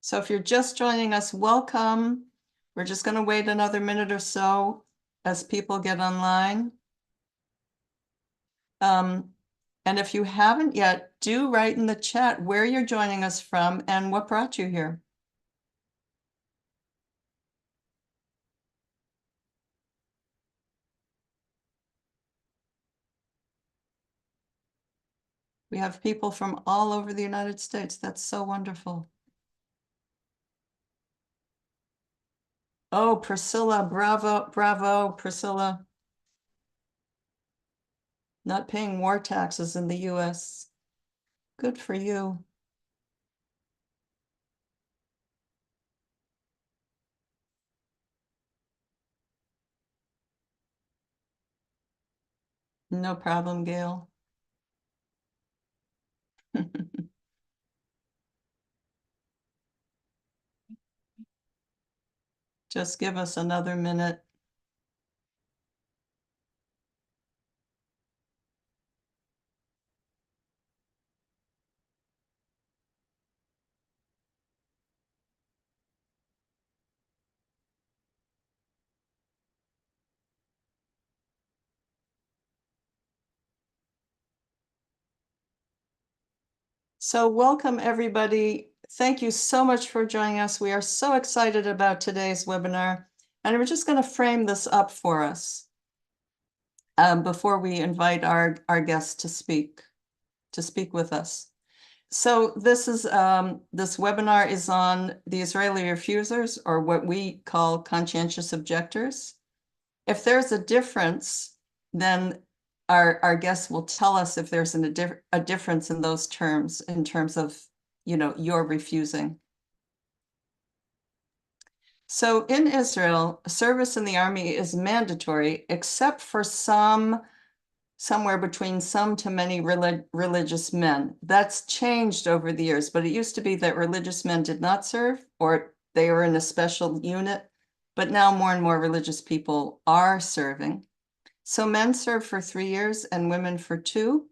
So if you're just joining us, welcome. We're just going to wait another minute or so as people get online. And if you haven't yet, do write in the chat where you're joining us from and what brought you here. We have people from all over the United States. That's so wonderful. Oh, Priscilla, bravo, bravo, Priscilla. Not paying war taxes in the US. Good for you. No problem, Gail. Just give us another minute. So welcome, everybody. Thank you so much for joining us. We are so excited about today's webinar, and we're just going to frame this up for us before we invite our guests to speak with us. So this webinar is on the Israeli refusers, or what we call conscientious objectors. If there's a difference, then our guests will tell us if there's a difference in those terms, in terms of, your refusing. So in Israel, service in the army is mandatory, except for somewhere between some to many religious men. That's changed over the years, but it used to be that religious men did not serve, or they were in a special unit, but now more and more religious people are serving. So men serve for 3 years and women for 2,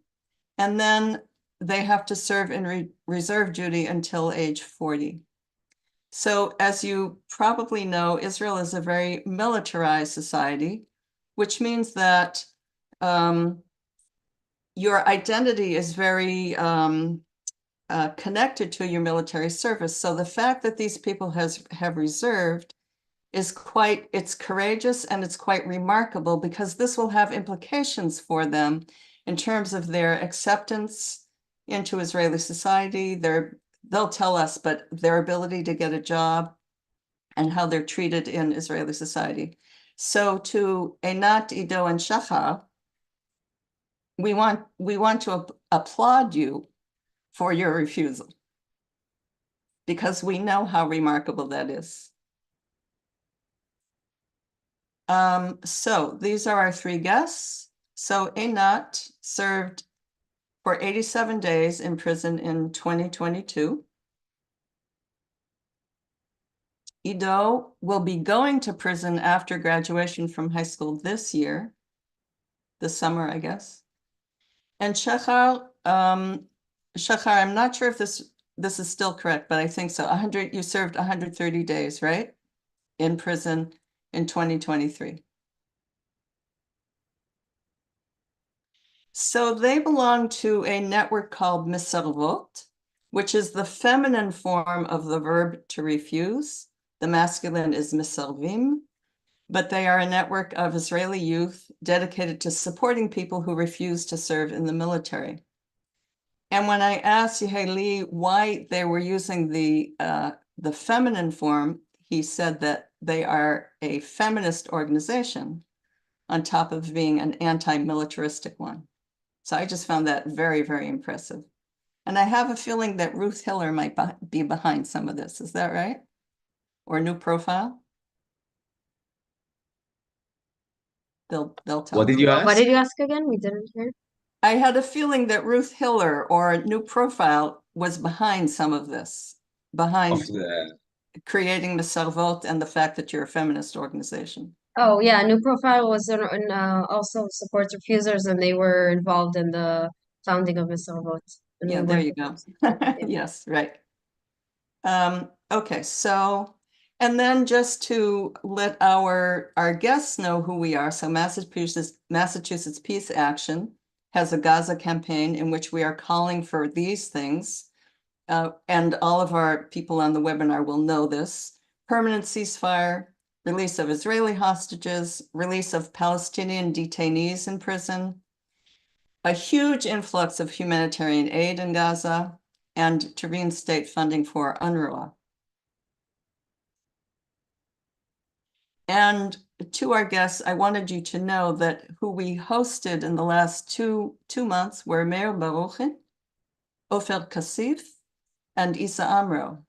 and then they have to serve in reserve duty until age 40. So as you probably know, Israel is a very militarized society, which means that your identity is very connected to your military service. So the fact that these people have reserved is it's courageous and it's quite remarkable, because this will have implications for them in terms of their acceptance into Israeli society. They'll tell us, but their ability to get a job and how they're treated in Israeli society. So to Anat, Ido, and Shahar, we want to applaud you for your refusal, because we know how remarkable that is. So these are our 3 guests. So Anat served for 87 days in prison in 2022. Ido will be going to prison after graduation from high school this year, this summer, I guess. And Shahar, I'm not sure if this is still correct, but I think so. You served 130 days, right? In prison in 2023. So they belong to a network called Mesarvot, which is the feminine form of the verb to refuse. The masculine is Mesarvim, but they are a network of Israeli youth dedicated to supporting people who refuse to serve in the military. And when I asked Yeheli why they were using the feminine form, he said that they are a feminist organization on top of being an anti-militaristic one. So I just found that very, very impressive. And I have a feeling that Ruth Hiller might be behind some of this. Is that right? Or New Profile? They'll tell What did you ask? What did you ask again? We didn't hear. I had a feeling that Ruth Hiller or New Profile was behind some of this, behind creating Mesarvot and the fact that you're a feminist organization. Oh yeah, New Profile was also supports refusers, and they were involved in the founding of Mesarvot. Yeah, there you go. Yes, right. Okay, so, and then just to let our guests know who we are, so Massachusetts Peace Action has a Gaza campaign in which we are calling for these things. And all of our people on the webinar will know this: permanent ceasefire, release of Israeli hostages, release of Palestinian detainees in prison, a huge influx of humanitarian aid in Gaza, and to reinstate funding for UNRWA. And to our guests, I wanted you to know that who we hosted in the last two months were Meir Baruchin, Ofer Kassif, and Issa Amro,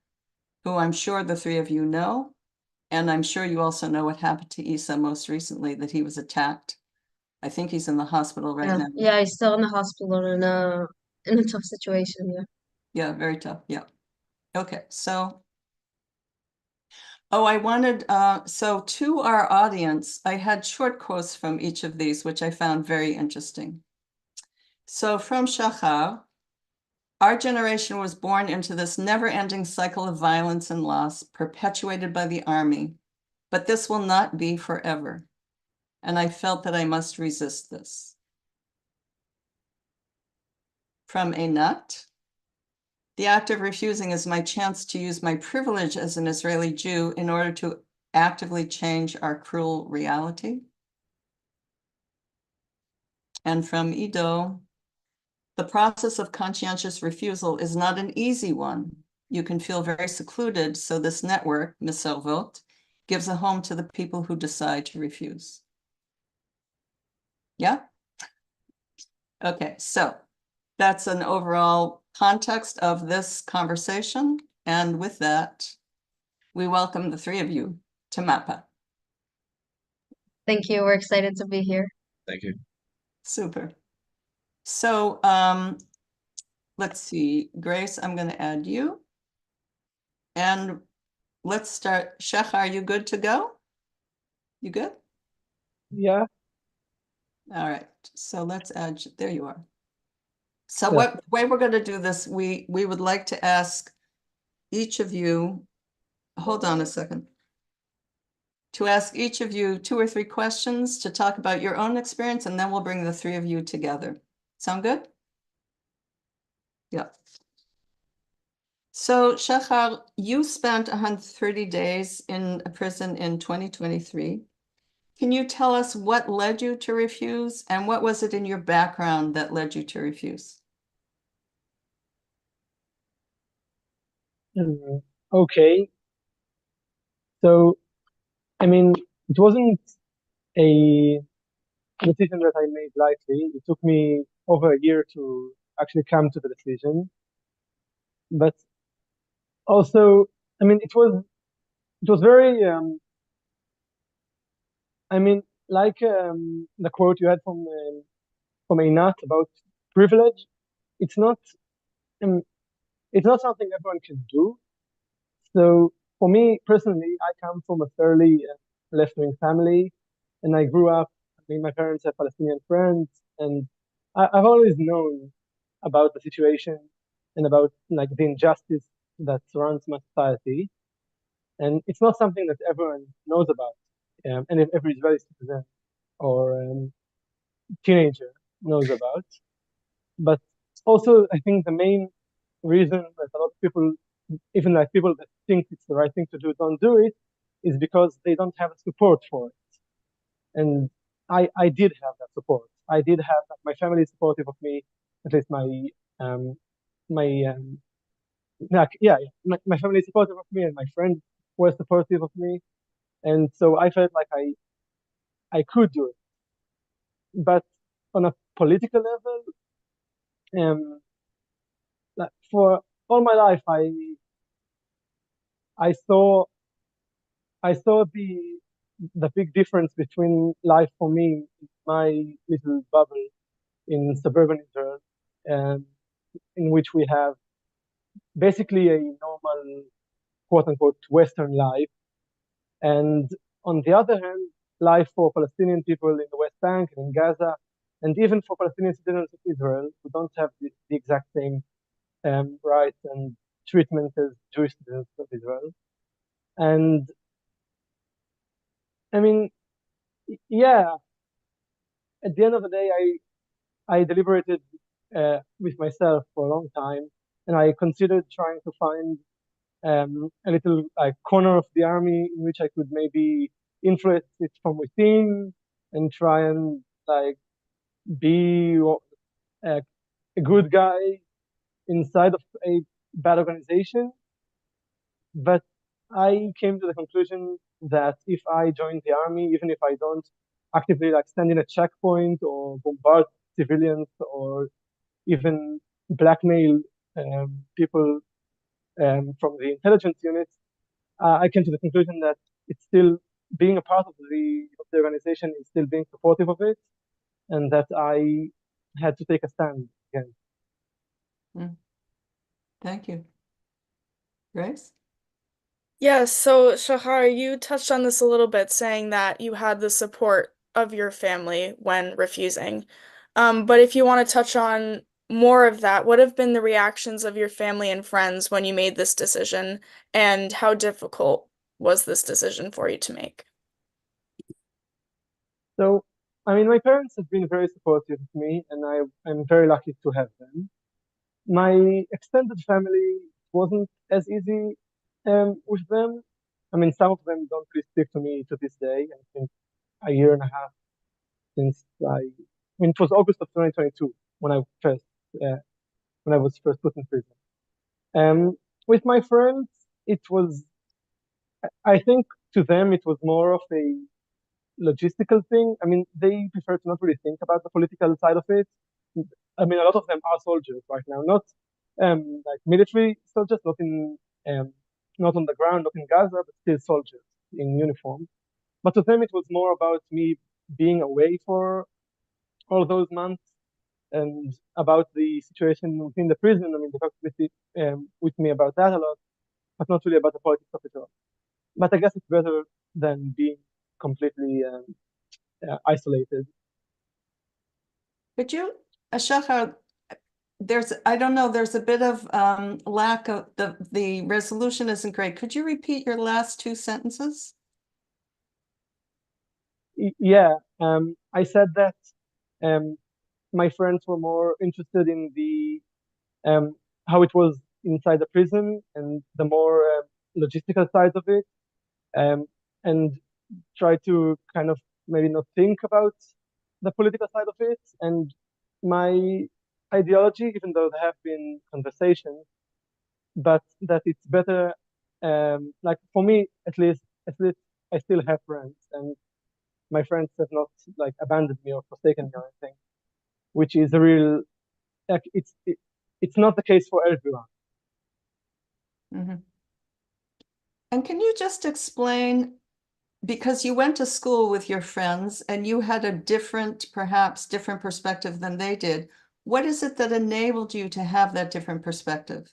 who I'm sure the three of you know. And I'm sure you also know what happened to Issa most recently, that he was attacked. I think he's in the hospital right Yeah, now. yeah, he's still in the hospital in a tough situation. Yeah. Yeah, very tough. Yeah. Okay, so, oh, I wanted, so to our audience, I had short quotes from each of these, which I found very interesting. So from Shahar, our generation was born into this never-ending cycle of violence and loss perpetuated by the army, but this will not be forever. And I felt that I must resist this. From Anat, the act of refusing is my chance to use my privilege as an Israeli Jew in order to actively change our cruel reality. And from Ido, the process of conscientious refusal is not an easy one. You can feel very secluded, so this network, Mesarvot, gives a home to the people who decide to refuse. Yeah? Okay, so that's an overall context of this conversation. And with that, we welcome the three of you to MAPA. Thank you. We're excited to be here. Thank you. Super. So let's see, Grace, I'm going to add you. And let's start. Shahar, are you good to go? You good? Yeah. All right. So let's add, there you are. So Yeah. what way we're going to do this, we would like to ask each of you, hold on a second, to ask each of you 2 or 3 questions to talk about your own experience, and then we'll bring the 3 of you together. Sound good? Yeah. So Shahar, you spent 130 days in a prison in 2023. Can you tell us what led you to refuse, and what was it in your background that led you to refuse? Okay. So, I mean, it wasn't a decision that I made lightly. It took me over a year to actually come to the decision. But also, I mean, it was very, I mean, like the quote you had from Anat about privilege. It's not, um, it's not something everyone can do. So for me personally, I come from a fairly left-wing family, and I grew up. I mean, my parents have Palestinian friends, and I've always known about the situation and about like the injustice that surrounds my society. And it's not something that everyone knows about, and if every Israeli citizen or teenager knows about. But also, I think the main reason that a lot of people, even like people that think it's the right thing to do, don't do it, is because they don't have support for it. And I did have that support. I did have my family is supportive of me, at least um, my my family is supportive of me, and my friends were supportive of me, and so I felt like I could do it. But on a political level, like for all my life, I saw I saw the big difference between life for me in my little bubble in suburban Israel, um, in which we have basically a normal, quote unquote, Western life. And on the other hand, life for Palestinian people in the West Bank and in Gaza, and even for Palestinian citizens of Israel who don't have the exact same rights and treatment as Jewish citizens of Israel. And I mean, yeah, at the end of the day, I deliberated with myself for a long time, and I considered trying to find a little like corner of the army in which I could maybe influence it from within and try and like be a good guy inside of a bad organization. But I came to the conclusion that if I join the army, even if I don't actively like stand in a checkpoint or bombard civilians or even blackmail people from the intelligence units, I came to the conclusion that it's still being a part of the organization is still being supportive of it, and that I had to take a stand again. Thank you. Grace? Yeah, so Shahar, you touched on this a little bit, saying that you had the support of your family when refusing. But if you want to touch on more of that, what have been the reactions of your family and friends when you made this decision, and how difficult was this decision for you to make? So, I mean, my parents have been very supportive of me, and I'm very lucky to have them. My extended family wasn't as easy with them. I mean, some of them don't really speak to me to this day. I think a year and a half since I mean, it was August of 2022 when uh, I was first put in prison. With my friends, it was, I think to them, it was more of a logistical thing. I mean, they prefer to not really think about the political side of it. I mean, a lot of them are soldiers right now, not like military soldiers, um, not on the ground, not in Gaza, but still soldiers in uniform. But to them, it was more about me being away for all those months and about the situation within the prison. I mean, they talked with me about that a lot, but not really about the politics of it all. But I guess it's better than being completely isolated. Could you, Shahar, I don't know, there's a bit of lack of, the resolution isn't great. Could you repeat your last two sentences? Yeah, I said that um, my friends were more interested in the how it was inside the prison and the more logistical side of it, um, and try to kind of maybe not think about the political side of it. And my ideology, even though there have been conversations, but that it's better, like for me at least I still have friends, and my friends have not like abandoned me or forsaken me or anything, which is a real like it's not the case for everyone. Mhm. And can you just explain, because you went to school with your friends and you had a different, perhaps different perspective than they did, what is it that enabled you to have that different perspective?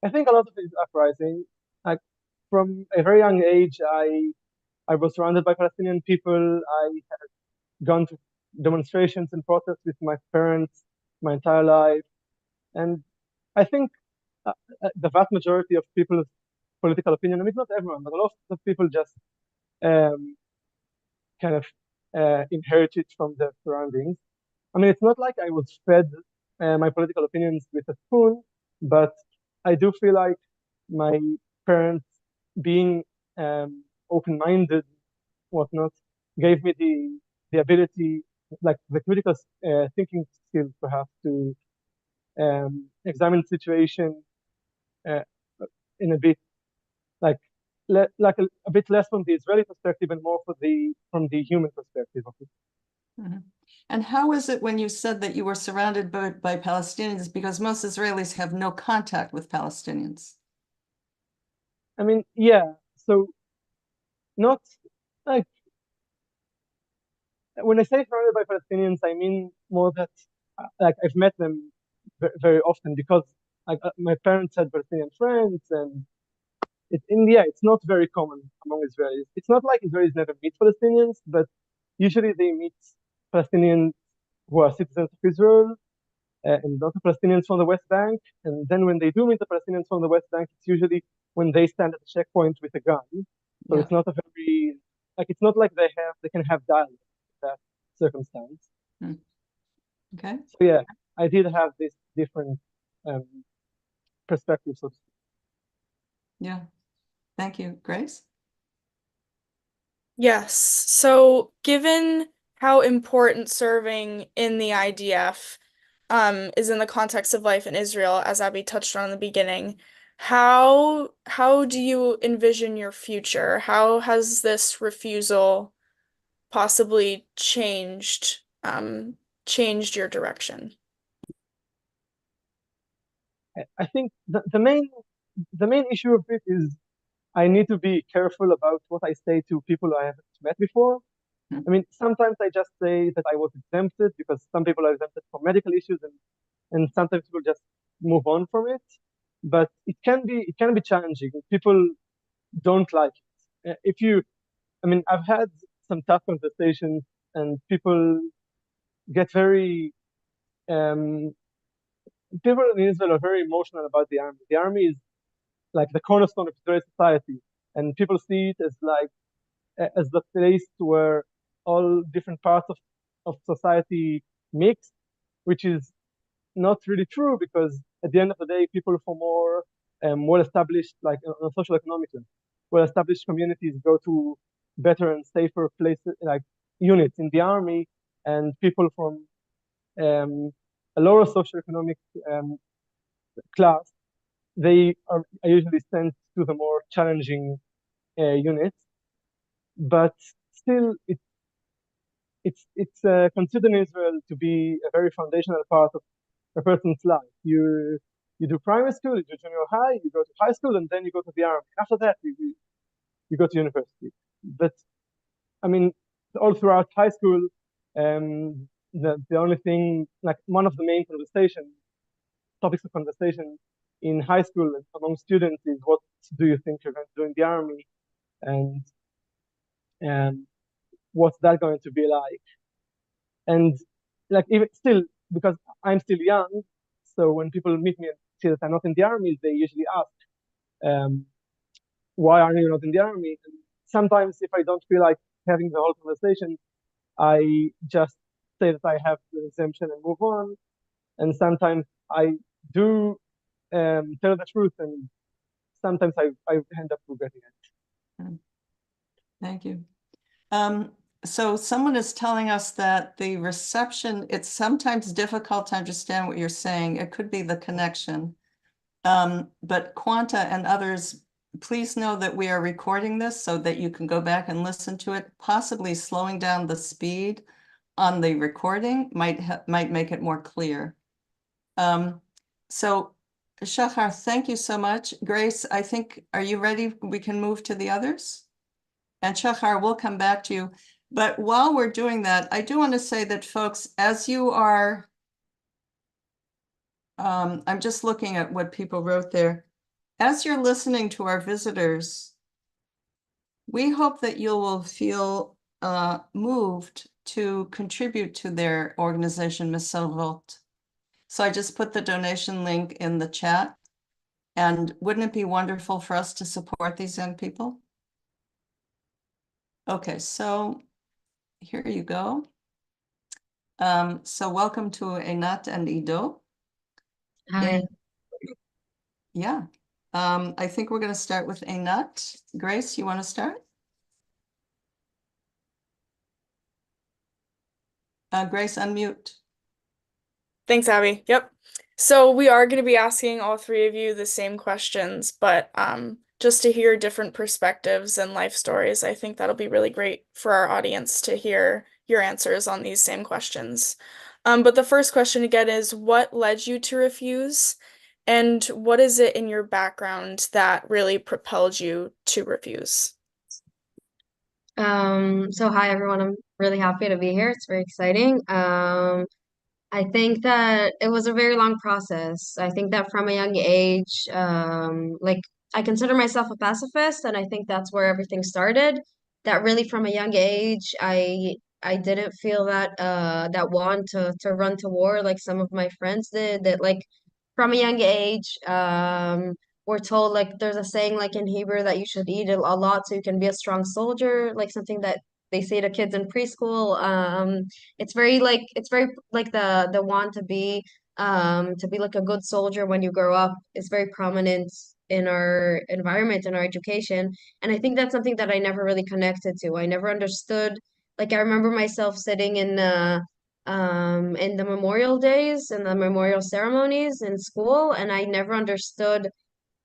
I think a lot of it is uprising. Like from a very young age, I was surrounded by Palestinian people. I had gone to demonstrations and protests with my parents my entire life, and I think uh, the vast majority of people's political opinion, I mean, not everyone, but a lot of people just um, kind of inherit it from their surroundings. I mean, it's not like I was fed my political opinions with a spoon, but I do feel like my parents, being open-minded, whatnot, gave me the ability, like the critical thinking skills, perhaps, to examine the situation uh, in a bit like a bit less from the Israeli perspective and more from the human perspective of it. Mhm. And how is it when you said that you were surrounded by Palestinians, because most Israelis have no contact with Palestinians? I mean, yeah. So not like when I say surrounded by Palestinians, I mean more that like I've met them very often because like my parents had Palestinian friends, and it's India. It's not very common among Israelis. It's not like Israelis never meet Palestinians, but usually they meet Palestinians who are citizens of Israel, and not the Palestinians from the West Bank. And then when they do meet the Palestinians from the West Bank, it's usually when they stand at the checkpoint with a gun. So Yeah. it's not a very, like, it's not like they can have dialogue in that circumstance. Okay. So yeah, I did have this different perspective, so to speak. Yeah. Thank you, Grace. Yes. So given how important serving in the IDF is in the context of life in Israel, as Abby touched on in the beginning, how do you envision your future? How has this refusal possibly changed your direction? I think the main issue of it is I need to be careful about what I say to people I haven't met before. Hmm. I mean, sometimes I just say that I was exempted because some people are exempted for medical issues, and sometimes people just move on from it. But it can be challenging. People don't like it. I mean, I've had some tough conversations, and get very um, people in Israel are very emotional about the army. The army is like the cornerstone of Israeli society, and people see it as like as the place where all different parts of society mix, which is not really true because at the end of the day, people from more well-established, like on a social economic level, well-established communities go to better and safer places, like units in the army, and people from a lower socioeconomic class, are usually sent to the more challenging units. But still, it's considered in Israel to be a very foundational part of a person's life. You do primary school, you do junior high, you go to high school, and then you go to the army. After that, you go to university. But I mean, all throughout high school, the only thing, like one of the main topics of conversation in high school among students is what do you think you're going to do in the army, and um, what's that going to be like? And like even still, because I'm still young, so when people meet me and see that I'm not in the army, they usually ask, why are you not in the army? And sometimes if I don't feel like having the whole conversation, I just say that I have the exemption and move on. And sometimes I do tell the truth, and sometimes I end up regretting it. Thank you. So someone is telling us that the reception, it's sometimes difficult to understand what you're saying. It could be the connection. But Quanta and others, please know that we are recording this so that you can go back and listen to it. Possibly slowing down the speed on the recording might make it more clear. So Shahar, thank you so much. Grace, I think, are you ready? We can move to the others? And Shahar, we'll come back to you. But while we're doing that, I do want to say that folks, as you are, I'm just looking at what people wrote there. As you're listening to our visitors, we hope that you will feel moved to contribute to their organization, Mesarvot. So I just put the donation link in the chat. And wouldn't it be wonderful for us to support these young people? Okay, so here you go. So welcome to Anat and Ido. Hi. And yeah, I think we're going to start with Anat. Grace, you want to start? Grace, unmute. Thanks, Abby. Yep. So we are going to be asking all three of you the same questions, but just to hear different perspectives and life stories, I think that'll be really great for our audience to hear your answers on these same questions. But the first question again is, what led you to refuse? And what is it in your background that really propelled you to refuse? So hi everyone. I'm really happy to be here. It's very exciting. I think that it was a very long process. I think that from a young age, like I consider myself a pacifist, and I think that's where everything started. That really from a young age, I I didn't feel that want to run to war like some of my friends did. That like from a young age, we're told like there's a saying like in Hebrew that you should eat a lot so you can be a strong soldier, like something that they say to kids in preschool. It's very like the want to be like a good soldier when you grow up is very prominent in our environment, in our education. And I think that's something that I never really connected to. I never understood. Like I remember myself sitting in the memorial days and the memorial ceremonies in school, and I never understood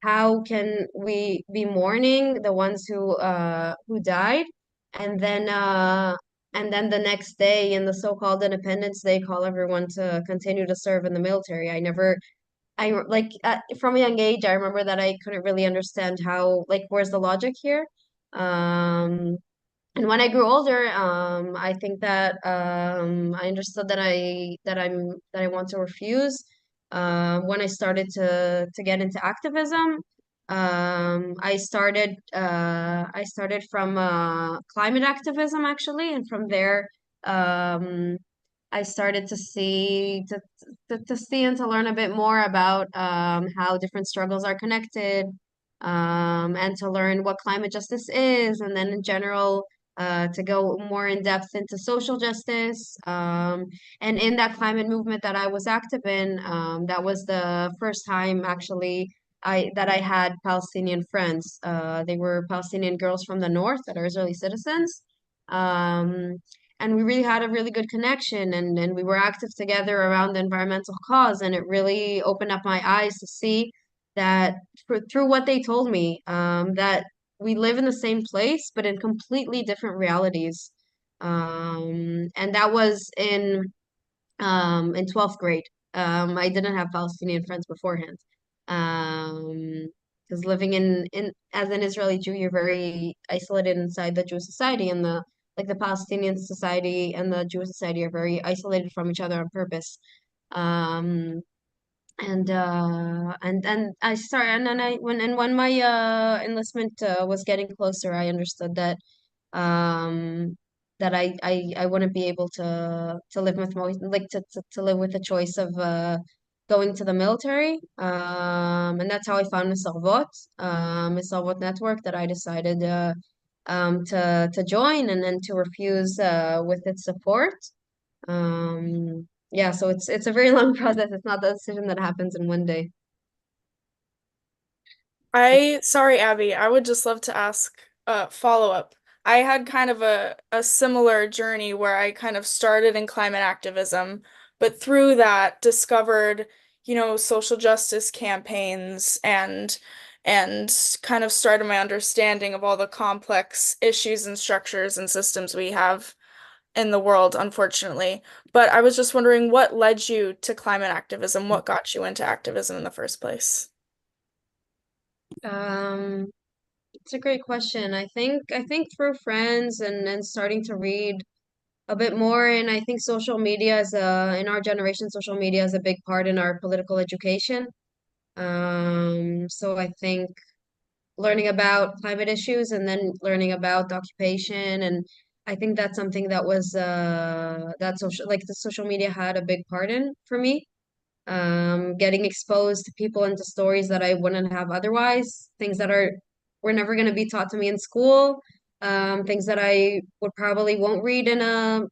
how can we be mourning the ones who died, and then the next day in the so-called Independence Day call everyone to continue to serve in the military. I never I like from a young age I remember that I couldn't really understand how like where's the logic here. Um and when I grew older, I think that I understood that I want to refuse. When I started to get into activism, I started from climate activism actually, and from there, um, I started to see and to learn a bit more about how different struggles are connected, and to learn what climate justice is, and then in general to go more in depth into social justice. And in that climate movement that I was active in, that was the first time actually that I had Palestinian friends. They were Palestinian girls from the north that are Israeli citizens. Um, and we really had a really good connection, and we were active together around the environmental cause, and it really opened up my eyes to see that through what they told me, that we live in the same place, but in completely different realities. And that was in 12th grade. I didn't have Palestinian friends beforehand. Because living in as an Israeli Jew, you're very isolated inside the Jewish society, and the Palestinian society and the Jewish society are very isolated from each other on purpose. Um, and I started, and then when my enlistment was getting closer, I understood um that I wouldn't be able to live with like to live with the choice of going to the military. And that's how I found Mesarvot Network, that I decided to join and then to refuse with its support. Yeah, so it's a very long process. It's not a decision that happens in one day. Sorry, Abby, I would just love to ask a follow-up. I had kind of a similar journey where I kind of started in climate activism, but through that discovered, social justice campaigns and kind of started my understanding of all the complex issues and structures and systems we have in the world, unfortunately. But I was just wondering what led you to climate activism? What got you into activism in the first place? Um, it's a great question. I think through friends and starting to read a bit more, and I think social media is in our generation, social media is a big part in our political education. So I think learning about climate issues and then learning about the occupation, and I think that's something that was that social like the social media had a big part in for me. Getting exposed to people and to stories that I wouldn't have otherwise, things that were never going to be taught to me in school, things that I would probably won't read in a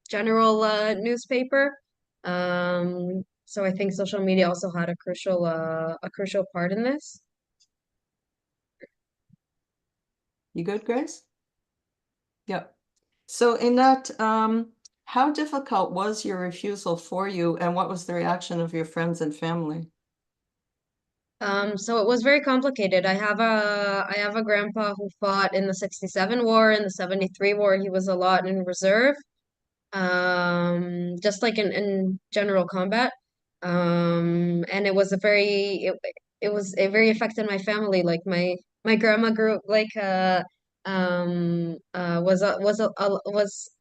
general newspaper. So I think social media also had a crucial part in this. You good, Grace? Yep. So in that, how difficult was your refusal for you, and what was the reaction of your friends and family? So it was very complicated. I have a grandpa who fought in the 67 war, in the 73 war. He was a lot in reserve, just like in general combat. And it very affected my family. Like my grandma grew like was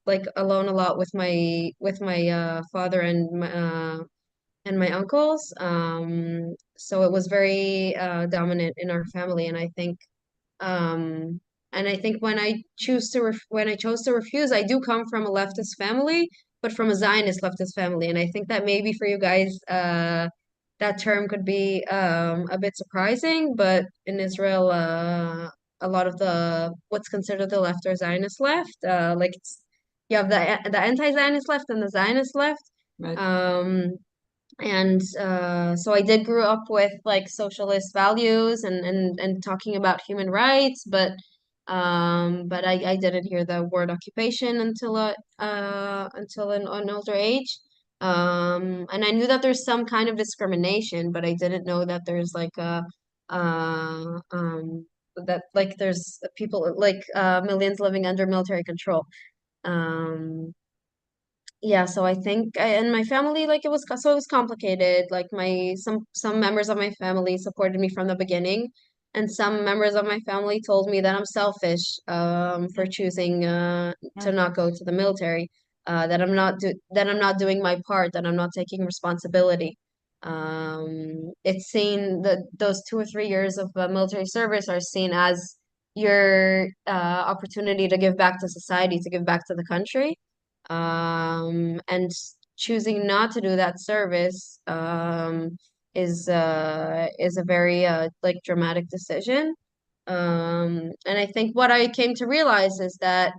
like alone a lot with my father and my uncles. So it was very dominant in our family, and um, And I think when I chose to refuse, I do come from a leftist family, but from a Zionist leftist family. And I think that maybe for you guys, that term could be a bit surprising, but in Israel, a lot of what's considered the left or Zionist left, you have the anti-Zionist left and the Zionist left. Right. And so I did grow up with like socialist values and talking about human rights, but I didn't hear the word occupation until an older age. And I knew that there's some kind of discrimination, but I didn't know that there's like a that like there's people like millions living under military control. Yeah, so I think in my family, like it was complicated. Like some members of my family supported me from the beginning, and some members of my family told me that I'm selfish for choosing to not go to the military, that I'm not doing my part, that I'm not taking responsibility. It's seen that those 2 or 3 years of military service are seen as your opportunity to give back to society, to give back to the country. And choosing not to do that service is a very like dramatic decision. And I think what I came to realize is that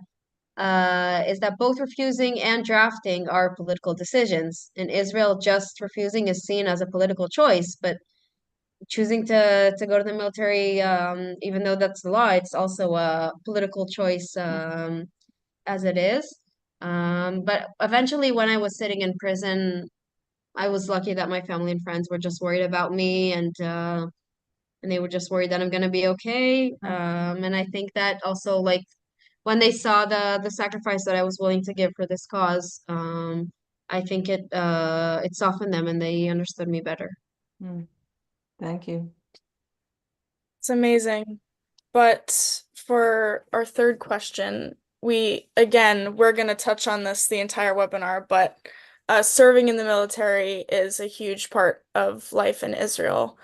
both refusing and drafting are political decisions. In Israel, just refusing is seen as a political choice, but choosing to go to the military, even though that's the law, it's also a political choice as it is. But eventually, when I was sitting in prison, I was lucky that my family and friends were just worried about me, and they were just worried that I'm gonna be okay. And I think that also, like, when they saw the sacrifice that I was willing to give for this cause, I think it softened them and they understood me better. Thank you. It's amazing. But for our third question, we're going to touch on this the entire webinar, but serving in the military is a huge part of life in Israel.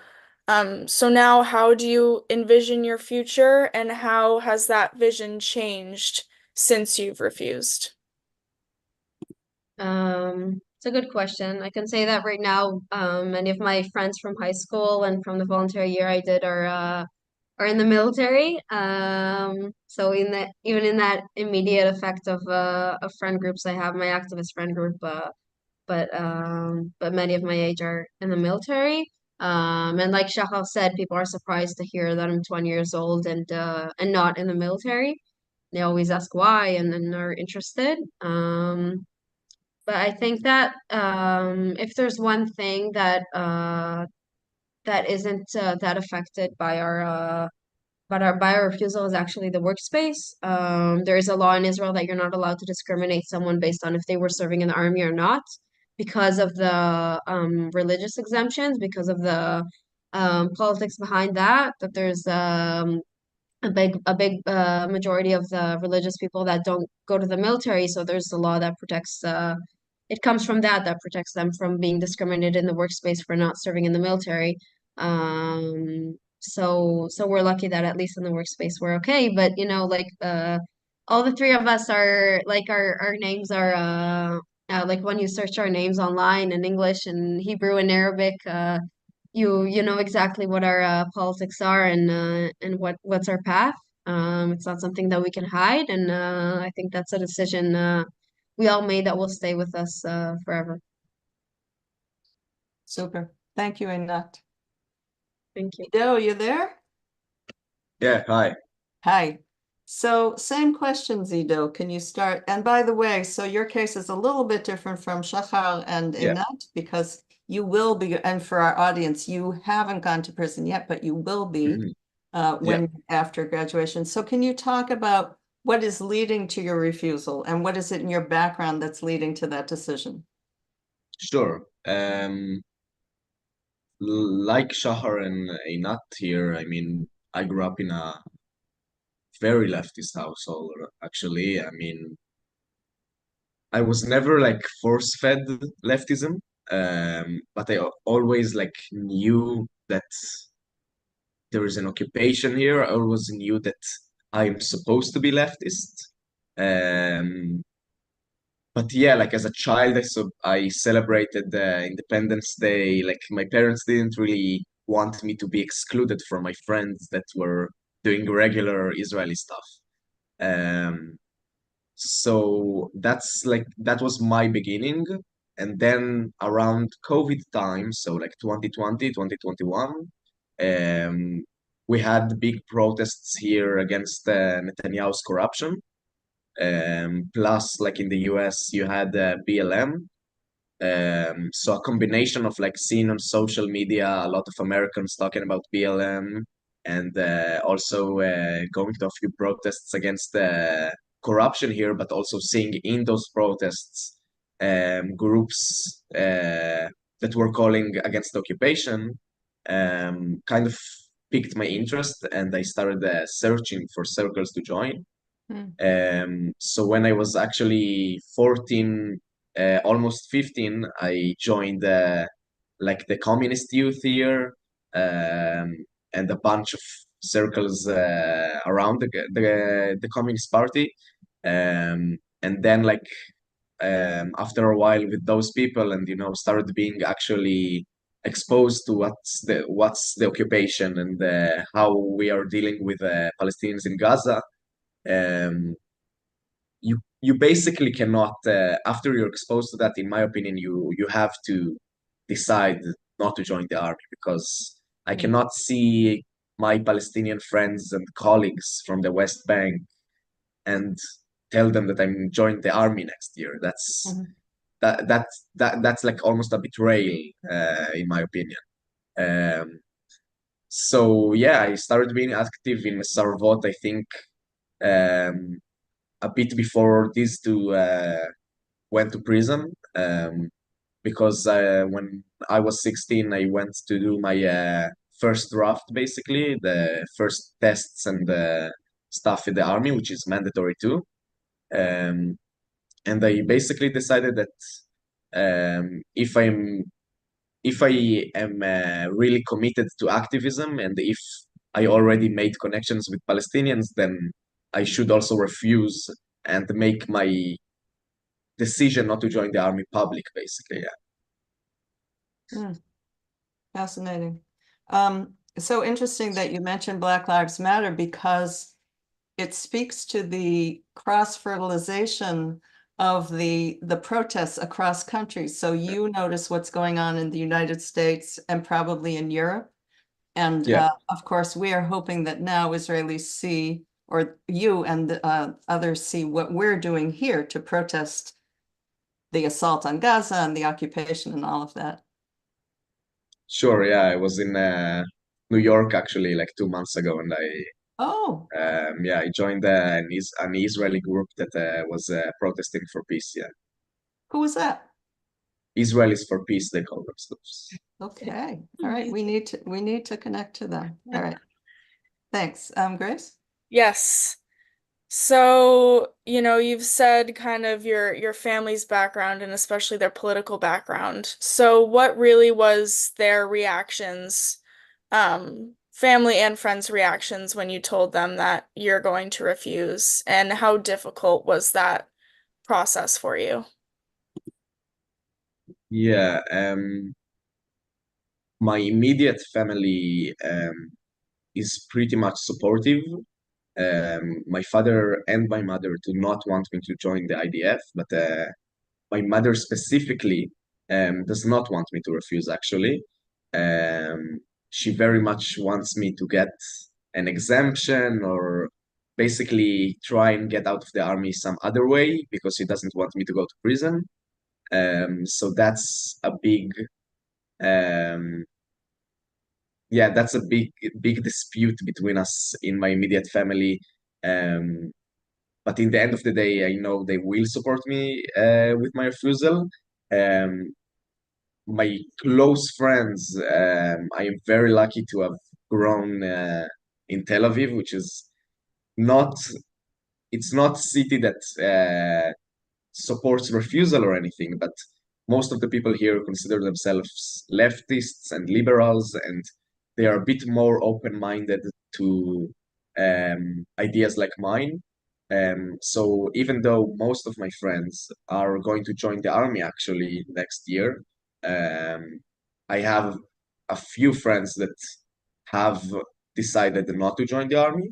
So now, how do you envision your future, and how has that vision changed since you've refused? It's a good question. I can say that right now, many of my friends from high school and from the voluntary year I did are in the military. So even in that immediate effect of friend groups I have, my activist friend group, but many of my age are in the military. And like Shahar said, people are surprised to hear that I'm 20 years old and not in the military. They always ask why and are interested. But I think that if there's one thing that isn't that affected by our refusal is actually the workspace. There is a law in Israel that you're not allowed to discriminate someone based on if they were serving in the army or not, because of the religious exemptions, because of the politics behind that. That there's a big majority of the religious people that don't go to the military. So there's a law that protects. It comes from that protects them from being discriminated in the workspace for not serving in the military. So we're lucky that at least in the workspace we're okay. But like all the three of us are like our names are like when you search our names online in English and Hebrew and Arabic, you know exactly what our politics are and what's our path. It's not something that we can hide, and I think that's a decision we all made that will stay with us forever. Super. Thank you, Anat. Thank you. Ido, you there? Yeah, hi. Hi. So same question, Ido. Can you start? And by the way, so your case is a little bit different from Shahar and Yeah. Anat because you will be, and for our audience, you haven't gone to prison yet, but you will be when after graduation. So can you talk about what is leading to your refusal and what is it in your background that's leading to that decision? Sure. Like Shahar and Einat here, I mean, I grew up in a very leftist household, actually. I mean, I was never like force-fed leftism, but I always like knew that there is an occupation here. I always knew that I'm supposed to be leftist. Um, but yeah, like as a child, I celebrated the Independence Day. Like my parents didn't really want me to be excluded from my friends that were doing regular Israeli stuff. Um, so that was my beginning. And then around COVID time, so like 2020, 2021, we had big protests here against Netanyahu's corruption. Plus, like in the US, you had BLM. So a combination of like seeing on social media a lot of Americans talking about BLM and also going to a few protests against corruption here, but also seeing in those protests groups that were calling against the occupation kind of piqued my interest, and I started searching for circles to join. So when I was actually 14, almost 15, I joined like the communist youth here, and a bunch of circles around the Communist Party. And then like after a while with those people, and started being actually exposed to what's the occupation and how we are dealing with Palestinians in Gaza. Um, you basically cannot, after you're exposed to that, in my opinion, you have to decide not to join the army, because I cannot see my Palestinian friends and colleagues from the West Bank and tell them that I'm joining the army next year. That's like almost a betrayal, in my opinion. Um, so yeah, I started being active in Mesarvot, I think, um, a bit before these two went to prison, because when I was 16, I went to do my first draft, basically, the first tests and stuff in the army, which is mandatory too. And I basically decided that if I am really committed to activism, and if I already made connections with Palestinians, then I should also refuse and make my decision not to join the army public, basically. Yeah. Fascinating. So interesting that you mentioned Black Lives Matter, because it speaks to the cross-fertilization of the protests across countries. So you notice what's going on in the United States and probably in Europe. And Yeah. of course, we are hoping that now Israelis see, or you and others see, what we're doing here to protest the assault on Gaza and the occupation and all of that. Sure, yeah, I was in New York actually like 2 months ago, and Oh, I joined an Israeli group that was protesting for peace. Yeah, who was that? Israelis for peace, they call themselves. Okay, all right, we need to connect to them. All right, thanks. Grace? Yes. So, you've said kind of your family's background and especially their political background. So what really was their reactions, family and friends' reactions when you told them that you're going to refuse, and how difficult was that process for you? Yeah, my immediate family is pretty much supportive. My father and my mother do not want me to join the IDF, but my mother specifically does not want me to refuse, actually. She very much wants me to get an exemption, or basically try and get out of the army some other way, because she doesn't want me to go to prison. So that's a big, um, yeah, that's a big dispute between us in my immediate family. Um, but in the end of the day, I know they will support me with my refusal. Um, my close friends, I am very lucky to have grown in Tel Aviv, which is not, it's not a city that supports refusal or anything, but most of the people here consider themselves leftists and liberals, and they are a bit more open-minded to ideas like mine. So even though most of my friends are going to join the army actually next year, I have a few friends that have decided not to join the army,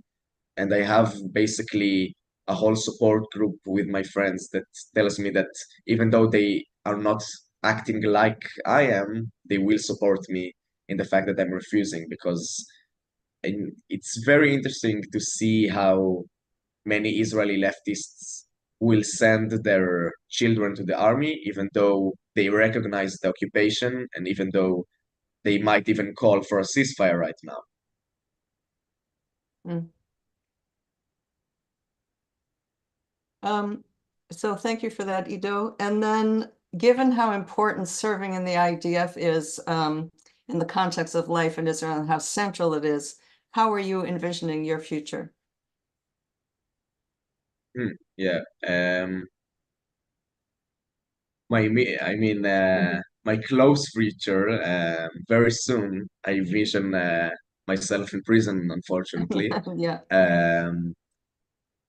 and I have basically a whole support group with my friends that tells me that even though they are not acting like I am, they will support me in the fact that I'm refusing, because it's very interesting to see how many Israeli leftists will send their children to the army, even though they recognize the occupation and even though they might even call for a ceasefire right now. So thank you for that, Ido. And then, given how important serving in the IDF is in the context of life in Israel and how central it is, how are you envisioning your future? Yeah. My close future, very soon, I vision myself in prison, unfortunately. Yeah.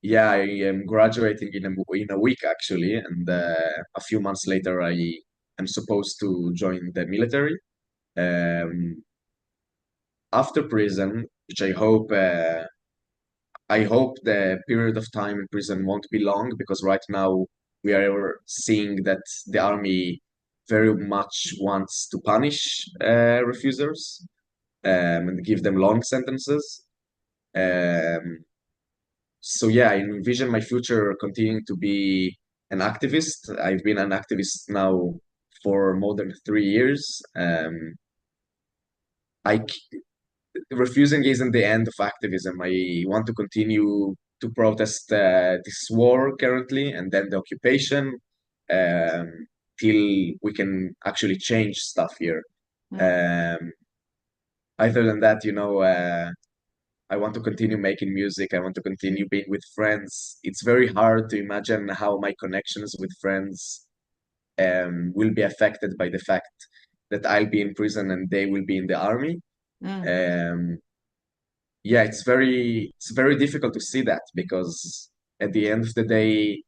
Yeah, I am graduating in a week actually, and a few months later, I am supposed to join the military. After prison, which I hope the period of time in prison won't be long, because right now we are seeing that the army very much wants to punish refusers and give them long sentences. So yeah, I envision my future continuing to be an activist. I've been an activist now for more than 3 years. I Refusing isn't the end of activism. I want to continue to protest this war currently and then the occupation um, till we can actually change stuff here. Other than that, I want to continue making music. I want to continue being with friends. It's very hard to imagine how my connections with friends will be affected by the fact that I'll be in prison and they will be in the army. Yeah, it's very difficult to see that, because at the end of the day,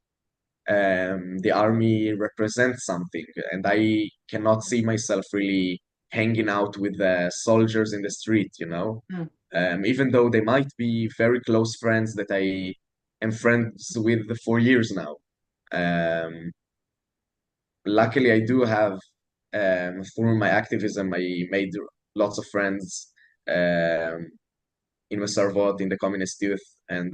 the army represents something, and I cannot see myself really hanging out with the soldiers in the street, even though they might be very close friends that I am friends with for years now. Luckily, I do have, through my activism, I made lots of friends in Mesarvot, in the communist youth, and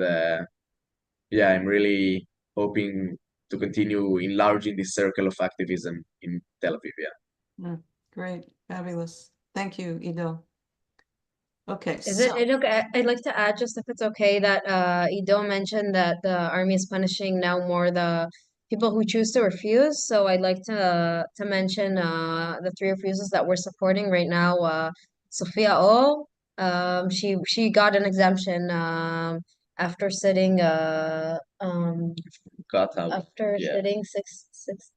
yeah, I'm really hoping to continue enlarging this circle of activism in Tel Aviv. Yeah. Great, fabulous. Thank you, Ido. Okay, Is it okay? I'd like to add, just if it's okay, that Ido mentioned that the army is punishing now more the people who choose to refuse. So I'd like to mention the three refusals that we're supporting right now. Sophia O, she got an exemption after sitting Got how? after Yeah. sitting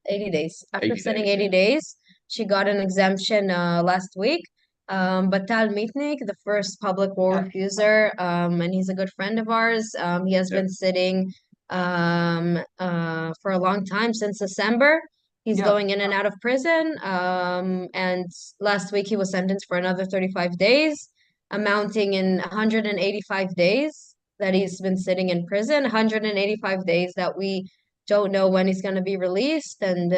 80 days. After 80 sitting days, 80 yeah. days, she got an exemption last week. But Tal Mitnick, the first public war refuser, and he's a good friend of ours. He has been sitting for a long time, since December. He's going in and out of prison. And last week he was sentenced for another 35 days, amounting in 185 days that he's been sitting in prison, 185 days that we don't know when he's going to be released. And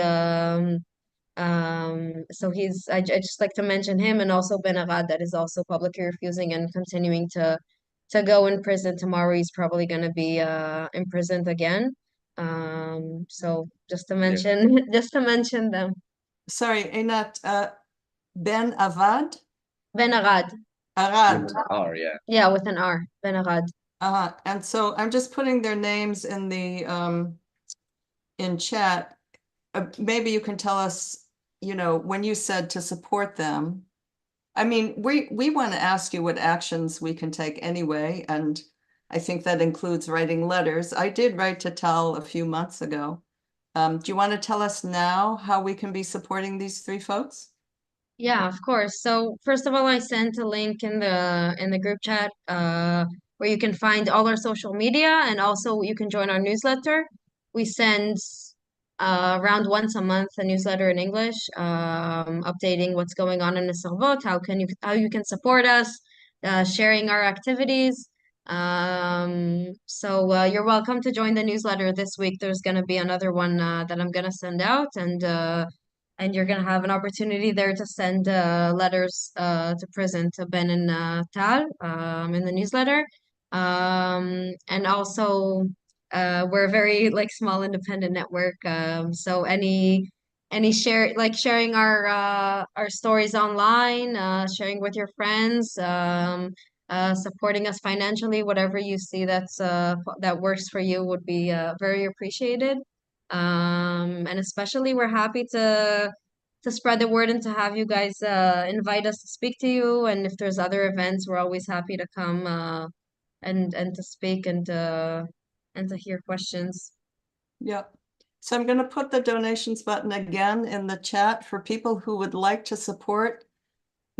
so I just like to mention him, and also Ben Arad, that is also publicly refusing and continuing to go in prison. Tomorrow he's probably going to be imprisoned again. So just to mention just to mention them. Sorry, Anat, Ben Avad? Ben Arad. Arad. With an R, yeah. Yeah, with an R. Ben Arad. And so I'm just putting their names in the in chat. Maybe you can tell us, when you said to support them. I mean, we want to ask you what actions we can take anyway, and I think that includes writing letters. I did write to Tal a few months ago. Do you want to tell us now how we can be supporting these three folks? Yeah, of course. So first of all, I sent a link in the group chat where you can find all our social media, and also you can join our newsletter. We send around once a month a newsletter in English, updating what's going on in Mesarvot, how you can support us, sharing our activities. So you're welcome to join the newsletter this week. There's going to be another one that I'm going to send out, and you're going to have an opportunity there to send letters to prison to Ben and Tal in the newsletter. And also we're a very like small independent network. So any sharing our stories online, sharing with your friends, supporting us financially, whatever you see that works for you would be very appreciated. And especially we're happy to spread the word and to have you guys invite us to speak to you. And if there's other events, we're always happy to come and to speak and to hear questions. Yeah. So I'm going to put the donations button again in the chat for people who would like to support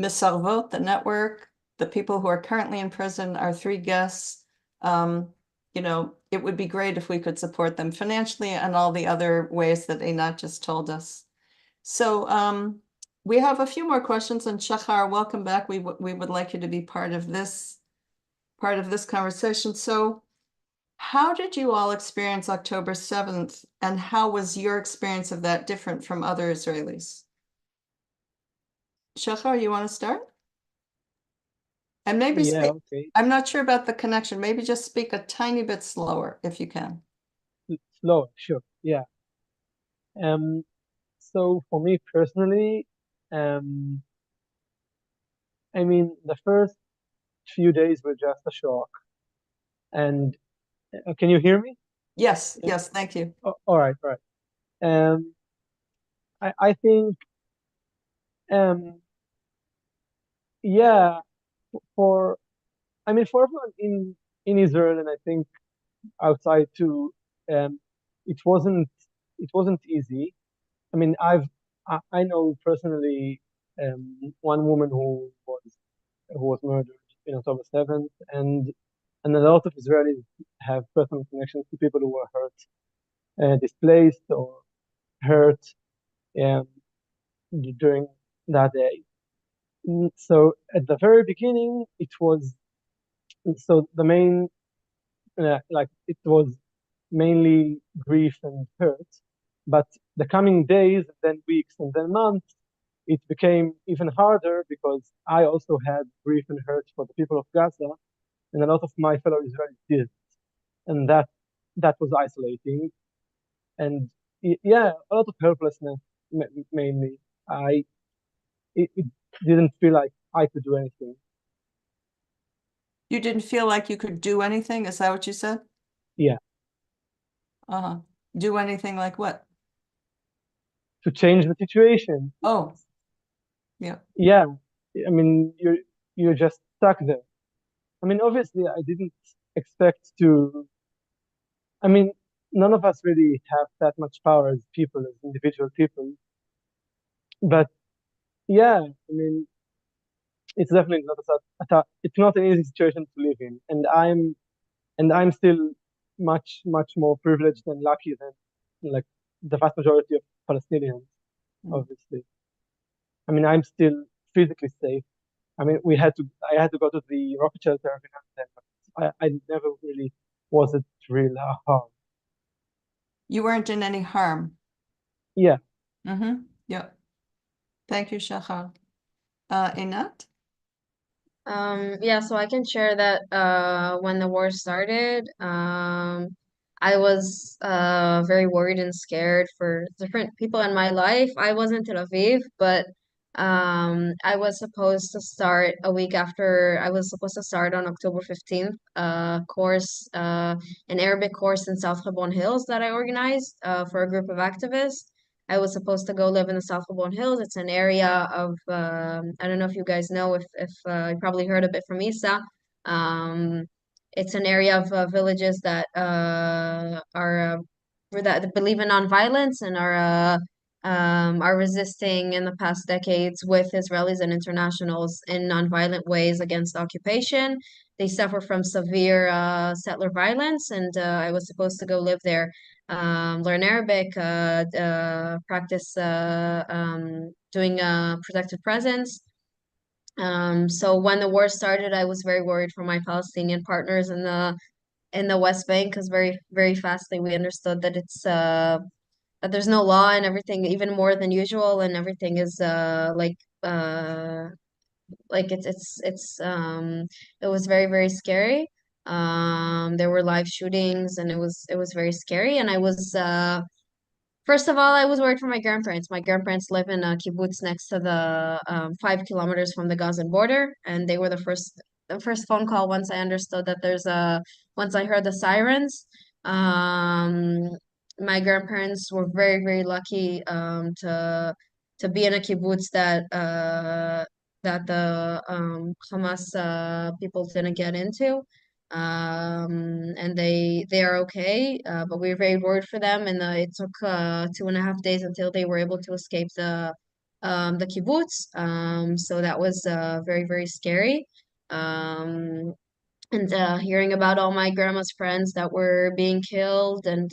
Mesarvot, the network, the people who are currently in prison, our 3 guests. You know, it would be great if we could support them financially and all the other ways that Anat just told us. So we have a few more questions, and Shahar, welcome back. We would like you to be part of this conversation. So how did you all experience October 7th, and how was your experience of that different from other Israelis? Shahar, you want to start? And maybe Yeah, okay. I'm not sure about the connection. Maybe just speak a tiny bit slower if you can. Slow, sure. Yeah. So for me personally, um, I mean, the first few days were just a shock. And can you hear me? Yes, Yeah. yes, thank you. All right, all right. I think, yeah, for for everyone in Israel, and I think outside too, um, it wasn't easy. I mean, I know personally one woman who was murdered in October 7th, and a lot of Israelis have personal connections to people who were hurt, displaced or hurt um, during that day. So at the very beginning, it was so the main like it was mainly grief and hurt, but the coming days, then weeks, and then months, it became even harder because I also had grief and hurt for the people of Gaza, and a lot of my fellow Israelis did, and that was isolating, and yeah, a lot of helplessness mainly. It didn't feel like I could do anything. You didn't feel like you could do anything? Is that what you said? Yeah, Uh-huh. Do anything like what? to change the situation. Oh, yeah. Yeah, I mean you're just stuck there. I mean, obviously, I didn't expect to. I mean, none of us really have that much power as people, as individual people. But yeah, I mean, it's definitely not it's not an easy situation to live in, and I'm still much more privileged and lucky than like the vast majority of Palestinians, Mm. obviously. I mean, I'm still physically safe. I mean, I had to go to the rocket shelter every now and then, but I never really was it real hard. You weren't in any harm. Yeah. Mm-hmm. Yeah. Thank you, Shahar. Anat? Yeah, so I can share that when the war started, I was very worried and scared for different people in my life. I was in Tel Aviv, but I was supposed to start a week after. I was supposed to start on October 15th, course, an Arabic course in South Hebron Hills that I organized for a group of activists. I was supposed to go live in the South Hebron Hills. It's an area of I don't know if you guys know if you probably heard a bit from Isa. Um, it's an area of villages that are that believe in nonviolence and are are resisting in the past decades with Israelis and internationals in nonviolent ways against occupation. They suffer from severe settler violence, and I was supposed to go live there, learn Arabic, practice doing protective presence. So when the war started, I was very worried for my Palestinian partners in the West Bank, because very fastly we understood that it's that there's no law and everything, even more than usual, and everything is like it was very scary. There were live shootings, and it was very scary. And I was first of all, I was worried for my grandparents. My grandparents live in a kibbutz next to the 5 kilometers from the Gazan border, and they were the first phone call once I understood that once I heard the sirens. Um, my grandparents were very lucky to be in a kibbutz that the Hamas people didn't get into. And they are okay, but we were very worried for them, and it took 2.5 days until they were able to escape the kibbutz. So that was very scary. And hearing about all my grandma's friends that were being killed, and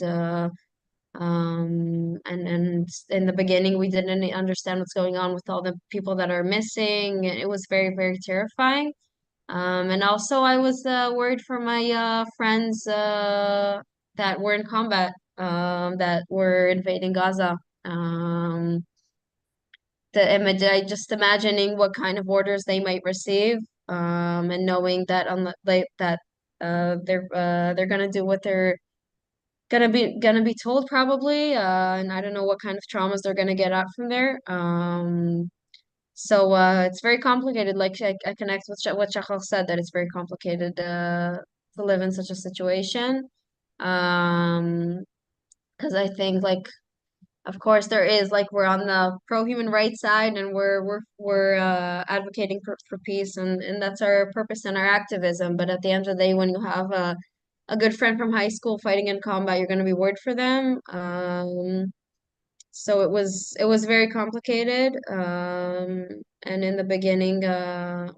in the beginning we didn't understand what's going on with all the people that are missing. It was very terrifying. And also I was worried for my friends that were in combat, that were invading Gaza. The image, I just imagining what kind of orders they might receive, and knowing that they're gonna do what they're gonna be told probably, and I don't know what kind of traumas they're gonna get out from there. So it's very complicated. Like I connect with what Shahar said, that it's very complicated to live in such a situation. Because I think, like, of course there is, like, we're on the pro-human rights side, and we're advocating for peace, and that's our purpose and our activism. But at the end of the day, when you have a good friend from high school fighting in combat, you're going to be worried for them. So it was very complicated. And in the beginning,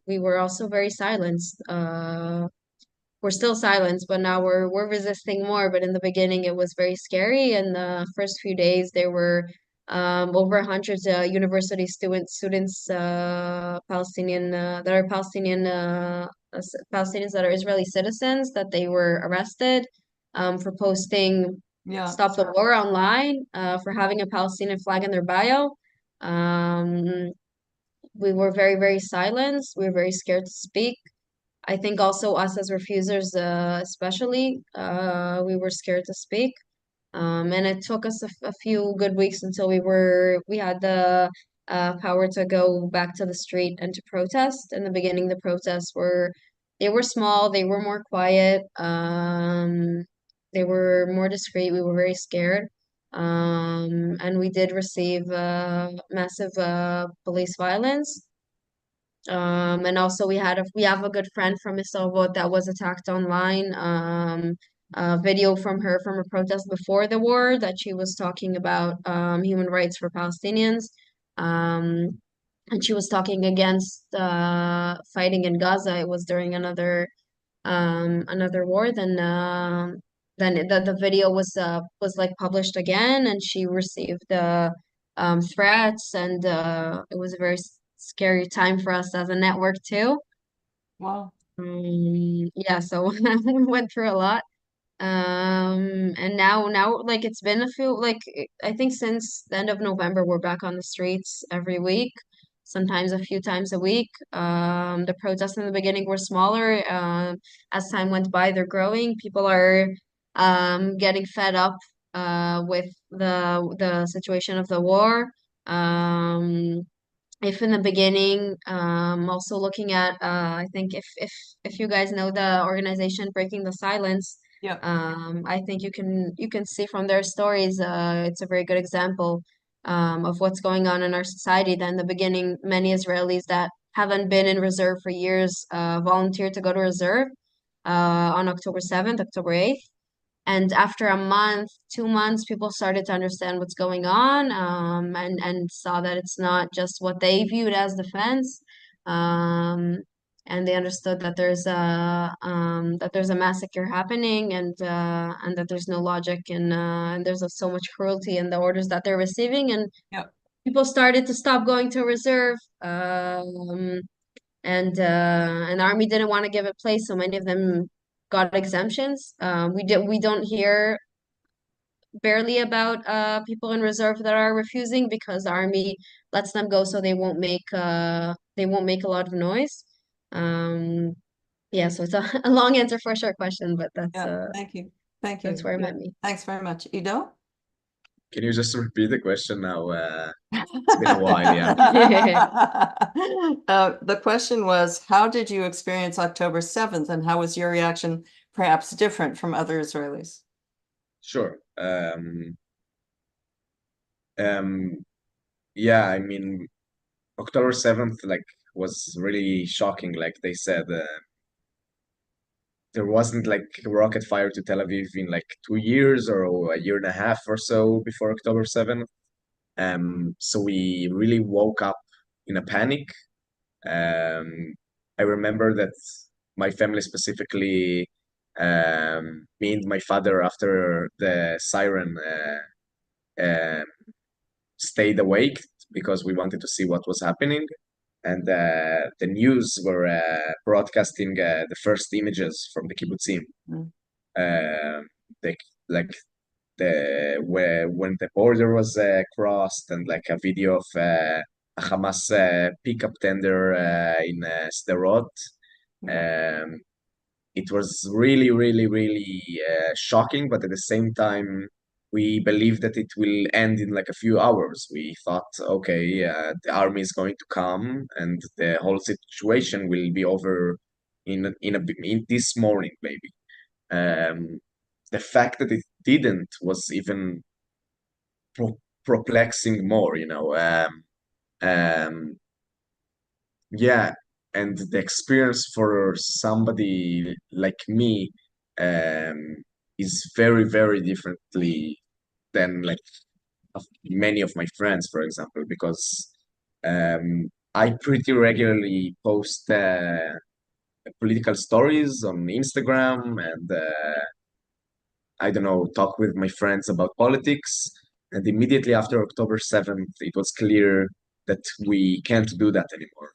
we were also very silenced. We're still silenced, but now we're resisting more. But in the beginning, it was very scary. And the first few days, there were over 100 university students, Palestinian that are Palestinians that are Israeli citizens, that they were arrested for posting Yeah. Stop the War online, for having a Palestinian flag in their bio. We were very silenced. We were very scared to speak. I think also us as refusers, especially, we were scared to speak. And it took us a few good weeks until we had the power to go back to the street and to protest. In the beginning, the protests they were small, they were more quiet, they were more discreet. We were very scared. And we did receive massive police violence. And also we have a good friend from Mesarvot that was attacked online. A video from her from a protest before the war, that she was talking about human rights for Palestinians. And she was talking against fighting in Gaza. It was during another war. Then the video was like published again, and she received threats, and it was a very scary time for us as a network too. Wow. Yeah, so we went through a lot. And now like it's been a few, like, I think since the end of November we're back on the streets every week, sometimes a few times a week. The protests in the beginning were smaller. As time went by, they're growing. People are getting fed up with the situation of the war. If in the beginning, also looking at, I think if you guys know the organization Breaking the Silence, Yep. I think you can see from their stories, it's a very good example of what's going on in our society. That in the beginning, many Israelis that haven't been in reserve for years volunteered to go to reserve on October 7th, October 8th. And after a month, 2 months, people started to understand what's going on, and saw that it's not just what they viewed as defense. And they understood that there's a massacre happening, and that there's no logic, and there's so much cruelty in the orders that they're receiving. And Yep. people started to stop going to reserve. And the army didn't want to give it place, so many of them got exemptions. We don't hear barely about people in reserve that are refusing because the army lets them go so they won't make a lot of noise. Yeah, so it's a long answer for a short question, but Yeah, thank you. Thank you. that's where it Yeah. met me. Thanks very much. Ido? Can you just repeat the question now? It's been a while, yeah. The question was, how did you experience October 7th, and how was your reaction perhaps different from other Israelis? Sure. Yeah, I mean, October 7th, like, was really shocking. Like they said, there wasn't like rocket fire to Tel Aviv in like 2 years or a year and a half or so before October 7th. So we really woke up in a panic. I remember that my family specifically, me and my father, after the siren, um stayed awake because we wanted to see what was happening. And the news were broadcasting the first images from the kibbutzim. Mm. They, like where when the border was crossed, and like a video of a Hamas pickup tender in Sderot. Um, it was really, really, really shocking, but at the same time, we believed that it will end in like a few hours. We thought, okay, the army is going to come, and the whole situation will be over in this morning, maybe. The fact that it didn't was even perplexing more, you know. Um, yeah, and the experience for somebody like me um, is very, very differently than like many of my friends, for example, because I pretty regularly post political stories on Instagram, and I don't know, talk with my friends about politics. And immediately after October 7th, it was clear that we can't do that anymore.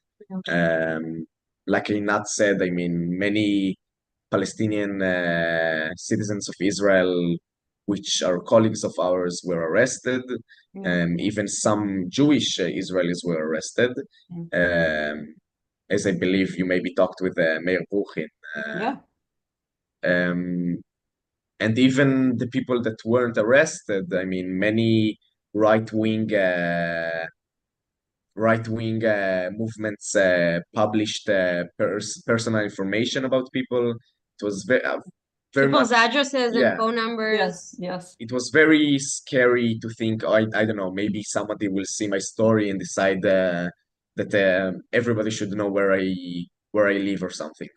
Like Anat said, I mean, many Palestinian citizens of Israel, which are colleagues of ours, were arrested. Even some Jewish Israelis were arrested. As I believe you maybe talked with Meir Buchin. Yeah. And even the people that weren't arrested, I mean, many right-wing movements published personal information about people. It was very People's much, addresses and yeah. phone numbers. Yes, yes. It was very scary to think, I don't know, maybe somebody will see my story and decide that everybody should know where I live or something.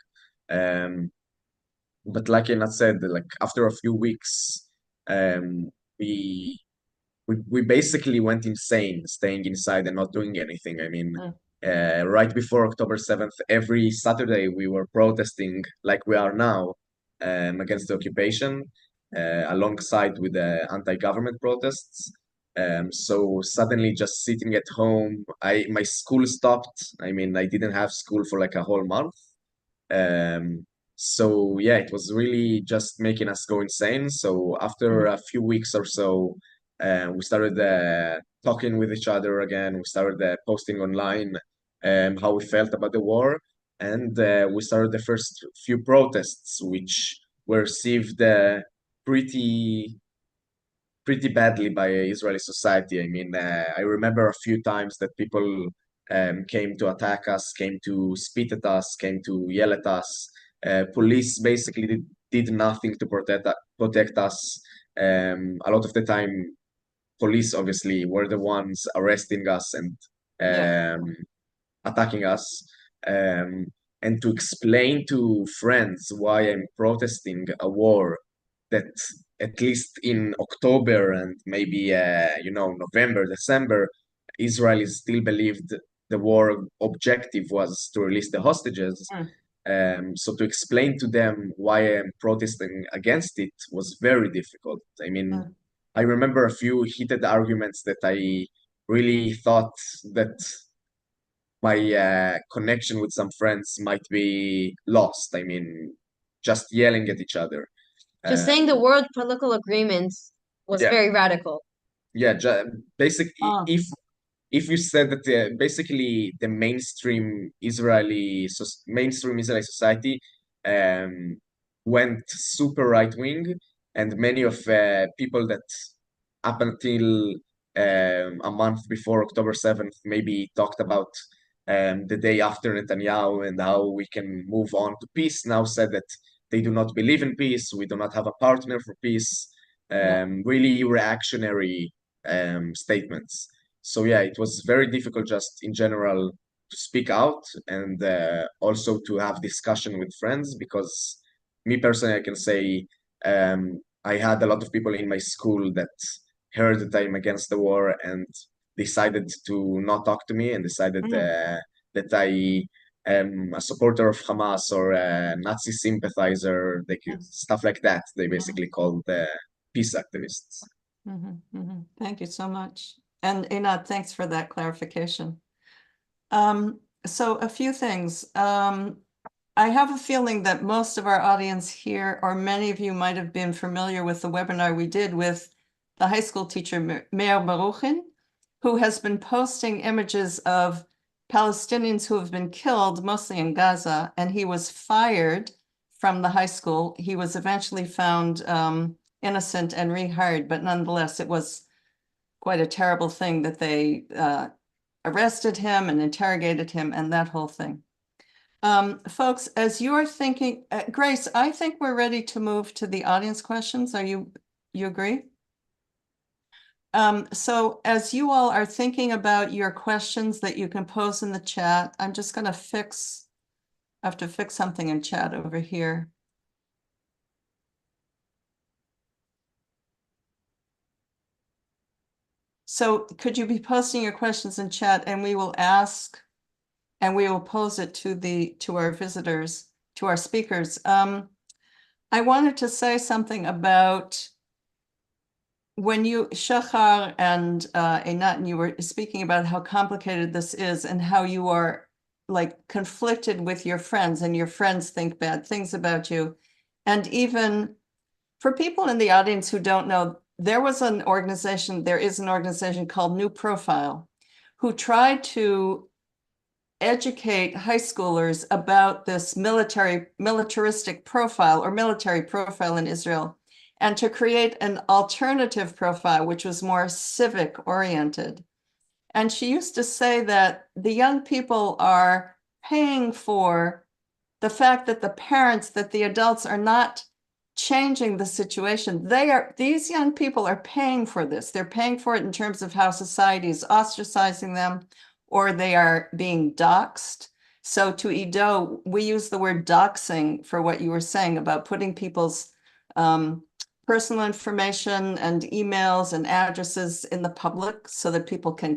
But like Anat said, like after a few weeks, um, we we basically went insane, staying inside and not doing anything. I mean, right before October 7th, every Saturday we were protesting like we are now against the occupation, alongside with the anti-government protests. So suddenly just sitting at home, my school stopped. I mean, I didn't have school for like a whole month. So yeah, it was really just making us go insane. So after a few weeks or so, we started talking with each other again. We started posting online how we felt about the war, and we started the first few protests, which were received pretty pretty badly by Israeli society. I mean, I remember a few times that people came to attack us, came to spit at us, came to yell at us. Police basically did nothing to protect us. A lot of the time, police obviously were the ones arresting us and attacking us. And to explain to friends why I'm protesting a war that at least in October and maybe November, December, Israel still believed the war objective was to release the hostages. So to explain to them why I'm protesting against it was very difficult. I mean, I remember a few heated arguments that I really thought that my connection with some friends might be lost. I mean, just yelling at each other. Just saying the word political agreements was Yeah. very radical. Yeah, basically, Ah. if you said that basically the mainstream Israeli society went super right wing, and many of people that up until a month before October 7th maybe talked about the day after Netanyahu and how we can move on to peace now said that they do not believe in peace, we do not have a partner for peace, really reactionary statements. So yeah, it was very difficult just in general to speak out and also to have discussion with friends because me personally, I can say I had a lot of people in my school that heard that I'm against the war and decided to not talk to me and decided that I am a supporter of Hamas or a Nazi sympathizer, stuff like that. They basically called the peace activists. Thank you so much. And Anat, thanks for that clarification. So a few things. I have a feeling that most of our audience here, or many of you might have been familiar with the webinar we did with the high school teacher, Meir Baruchin, who has been posting images of Palestinians who have been killed, mostly in Gaza, and he was fired from the high school. He was eventually found innocent and rehired, but nonetheless, it was quite a terrible thing that they arrested him and interrogated him and that whole thing. Folks, as you're thinking, Grace, I think we're ready to move to the audience questions. You agree? So as you all are thinking about your questions that you can pose in the chat, I'm just going to I have to fix something in chat over here. So could you be posting your questions in chat and we will ask and we will pose it to our visitors, to our speakers. I wanted to say something about when you, Shahar and Anat, and you were speaking about how complicated this is and how you are like conflicted with your friends and your friends think bad things about you. And even for people in the audience who don't know, there is an organization called New Profile who tried to educate high schoolers about this militaristic profile or military profile in Israel, and to create an alternative profile, which was more civic oriented. And she used to say that the young people are paying for the fact that the adults are not changing the situation. These young people are paying for this. They're paying for it in terms of how society is ostracizing them, or they are being doxxed. So to Ido, we use the word doxing for what you were saying about putting people's personal information and emails and addresses in the public so that people can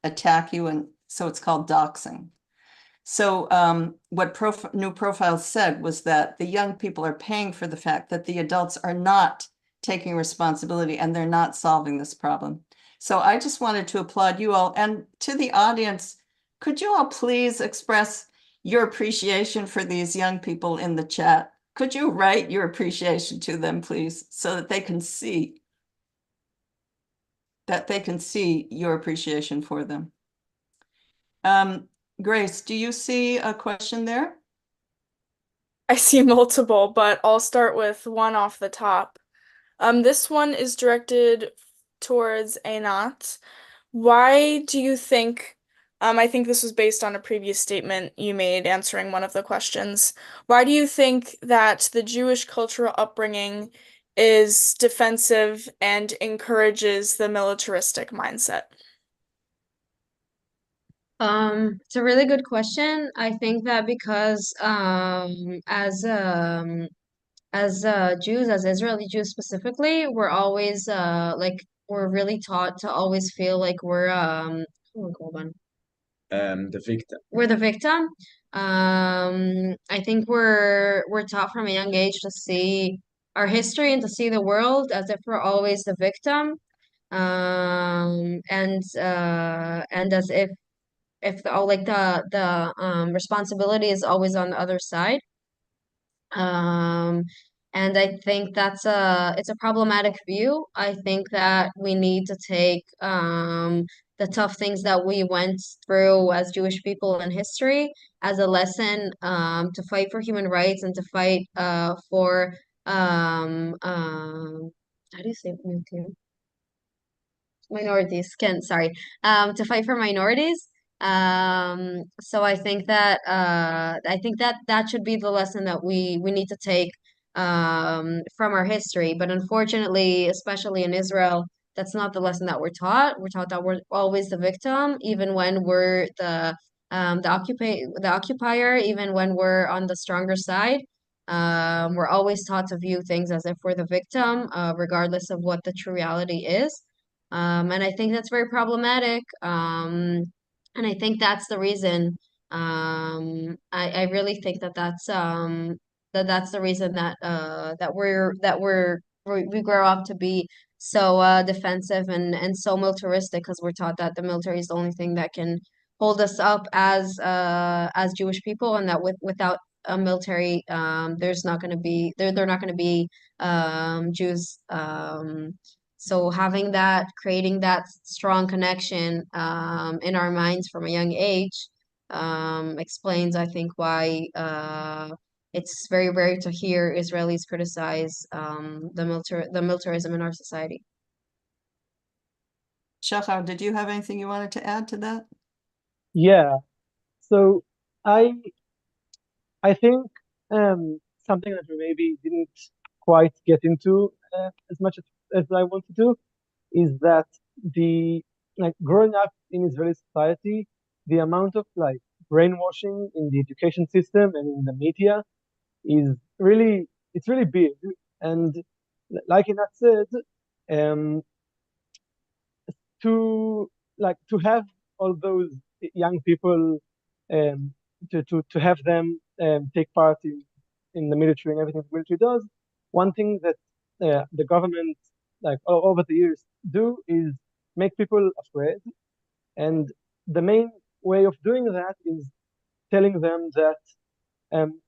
attack you. And so it's called doxing. So what New Profile said was that the young people are paying for the fact that the adults are not taking responsibility and they're not solving this problem. So I just wanted to applaud you all. And to the audience, could you all please express your appreciation for these young people in the chat? Could you write your appreciation to them, please, so that they can see your appreciation for them? Grace, do you see a question there? I see multiple, but I'll start with one off the top. This one is directed towards Anat. Why do you think, I think this was based on a previous statement you made answering one of the questions. Why do you think that the Jewish cultural upbringing is defensive and encourages the militaristic mindset? It's a really good question. I think that because as Jews, as Israeli Jews specifically, we're always like we're really taught to always feel like we're oh, hold on. The victim. We're the victim. I think we're taught from a young age to see our history and to see the world as if we're always the victim. And as if the responsibility is always on the other side. Um, and I think it's a problematic view. I think that we need to take the tough things that we went through as Jewish people in history as a lesson to fight for human rights and to fight for how do you say minorities can sorry to fight for minorities. So I think that that should be the lesson that we need to take from our history, but unfortunately, especially in Israel, that's not the lesson that we're taught that we're always the victim, even when we're the occupier, even when we're on the stronger side. We're always taught to view things as if we're the victim, regardless of what the true reality is. And I think that's very problematic. And I think that's the reason. I really think that that's the reason that we grow up to be so defensive and so militaristic because we're taught that the military is the only thing that can hold us up as Jewish people, and that without a military, there's not going to be they're not going to be Jews. So having that, creating that strong connection in our minds from a young age explains, I think, why it's very rare to hear Israelis criticize the militarism in our society. Shahar, did you have anything you wanted to add to that? Yeah. So I I think something that we maybe didn't quite get into as much as I wanted to is that the like growing up in Israeli society, the amount of like brainwashing in the education system and in the media is really it's really big. And like Anat said, um, to have all those young people to have them take part in the military and everything the military does, one thing that the government like all over the years do is make people afraid, and the main way of doing that is telling them that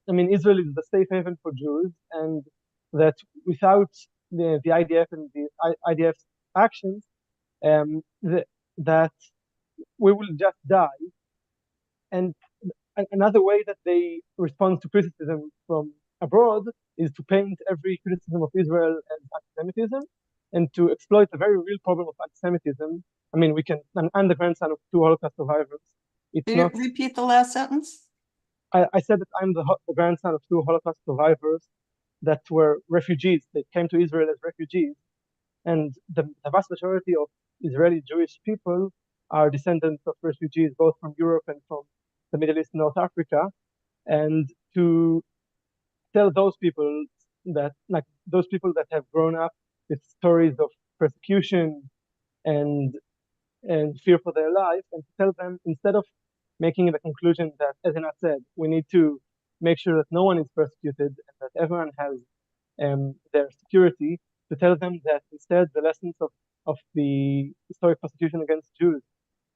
I mean Israel is the safe haven for Jews, and that without the IDF and the IDF's actions, that we will just die. And another way that they respond to criticism from abroad is to paint every criticism of Israel as anti-Semitism and to exploit a very real problem of anti-Semitism. I mean, I'm the grandson of two Holocaust survivors. It's Can you not, repeat the last sentence? I said that I'm the grandson of two Holocaust survivors that were refugees. They came to Israel as refugees. And the vast majority of Israeli Jewish people are descendants of refugees, both from Europe and from the Middle East and North Africa. And to tell those people that have grown up with stories of persecution and fear for their life, and to tell them, instead of making the conclusion that, as Anat said, we need to make sure that no one is persecuted and that everyone has their security, to tell them that instead the lessons of the historic persecution against Jews,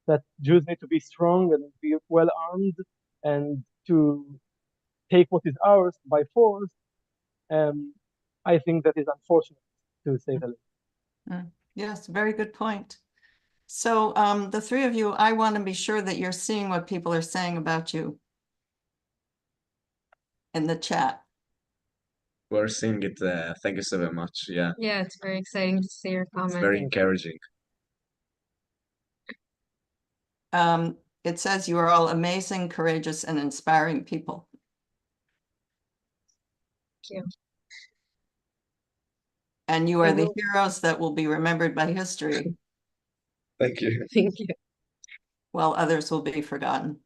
that Jews need to be strong and be well armed and to take what is ours by force, I think that is unfortunate, to say the least. Yes, very good point. So the three of you, I want to be sure that you're seeing what people are saying about you in the chat. We're seeing it. Thank you so very much. Yeah, Yeah, it's very exciting to see your it's comment. very encouraging. It says you are all amazing, courageous, and inspiring people. Thank you. And you are I the will- heroes that will be remembered by history, Thank you. Thank you. while others will be forgotten.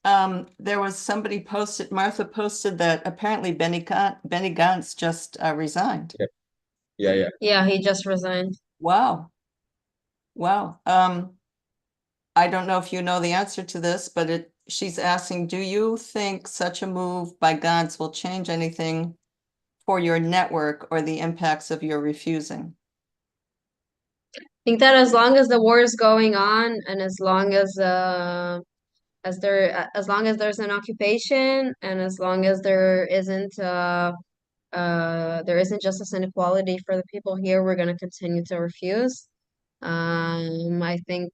there was somebody posted, Martha posted that apparently Benny Gantz just resigned. Yeah. Yeah, he just resigned. Wow. Wow. I don't know if you know the answer to this, but she's asking, do you think such a move by Gantz will change anything for your network or the impacts of your refusing? I think that as long as the war is going on and as long as there's an occupation and as long as there isn't justice and equality for the people here, we're going to continue to refuse. I think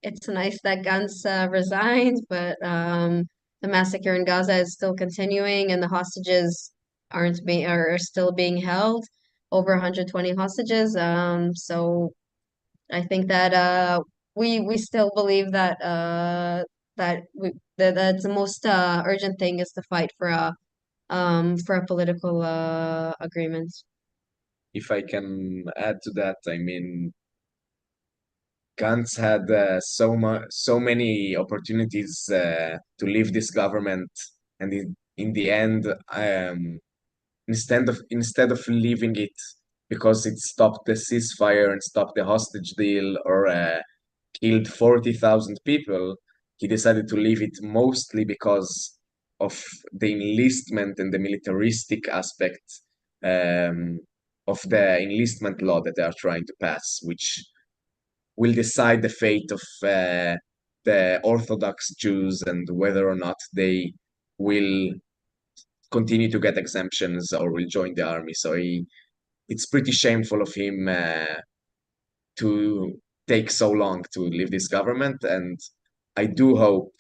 it's nice that Gantz resigned, but the massacre in Gaza is still continuing, and the hostages are still being held, over 120 hostages. So I think that we still believe that that's the most urgent thing is to fight for a political agreement. If I can add to that, I mean, Gantz had so many opportunities to leave this government, and in the end, instead of leaving it because it stopped the ceasefire and stopped the hostage deal or killed 40,000 people, he decided to leave it mostly because of the enlistment and the militaristic aspect of the enlistment law that they are trying to pass, which will decide the fate of the Orthodox Jews and whether or not they will continue to get exemptions or will join the army. So it's pretty shameful of him to take so long to leave this government, and I do hope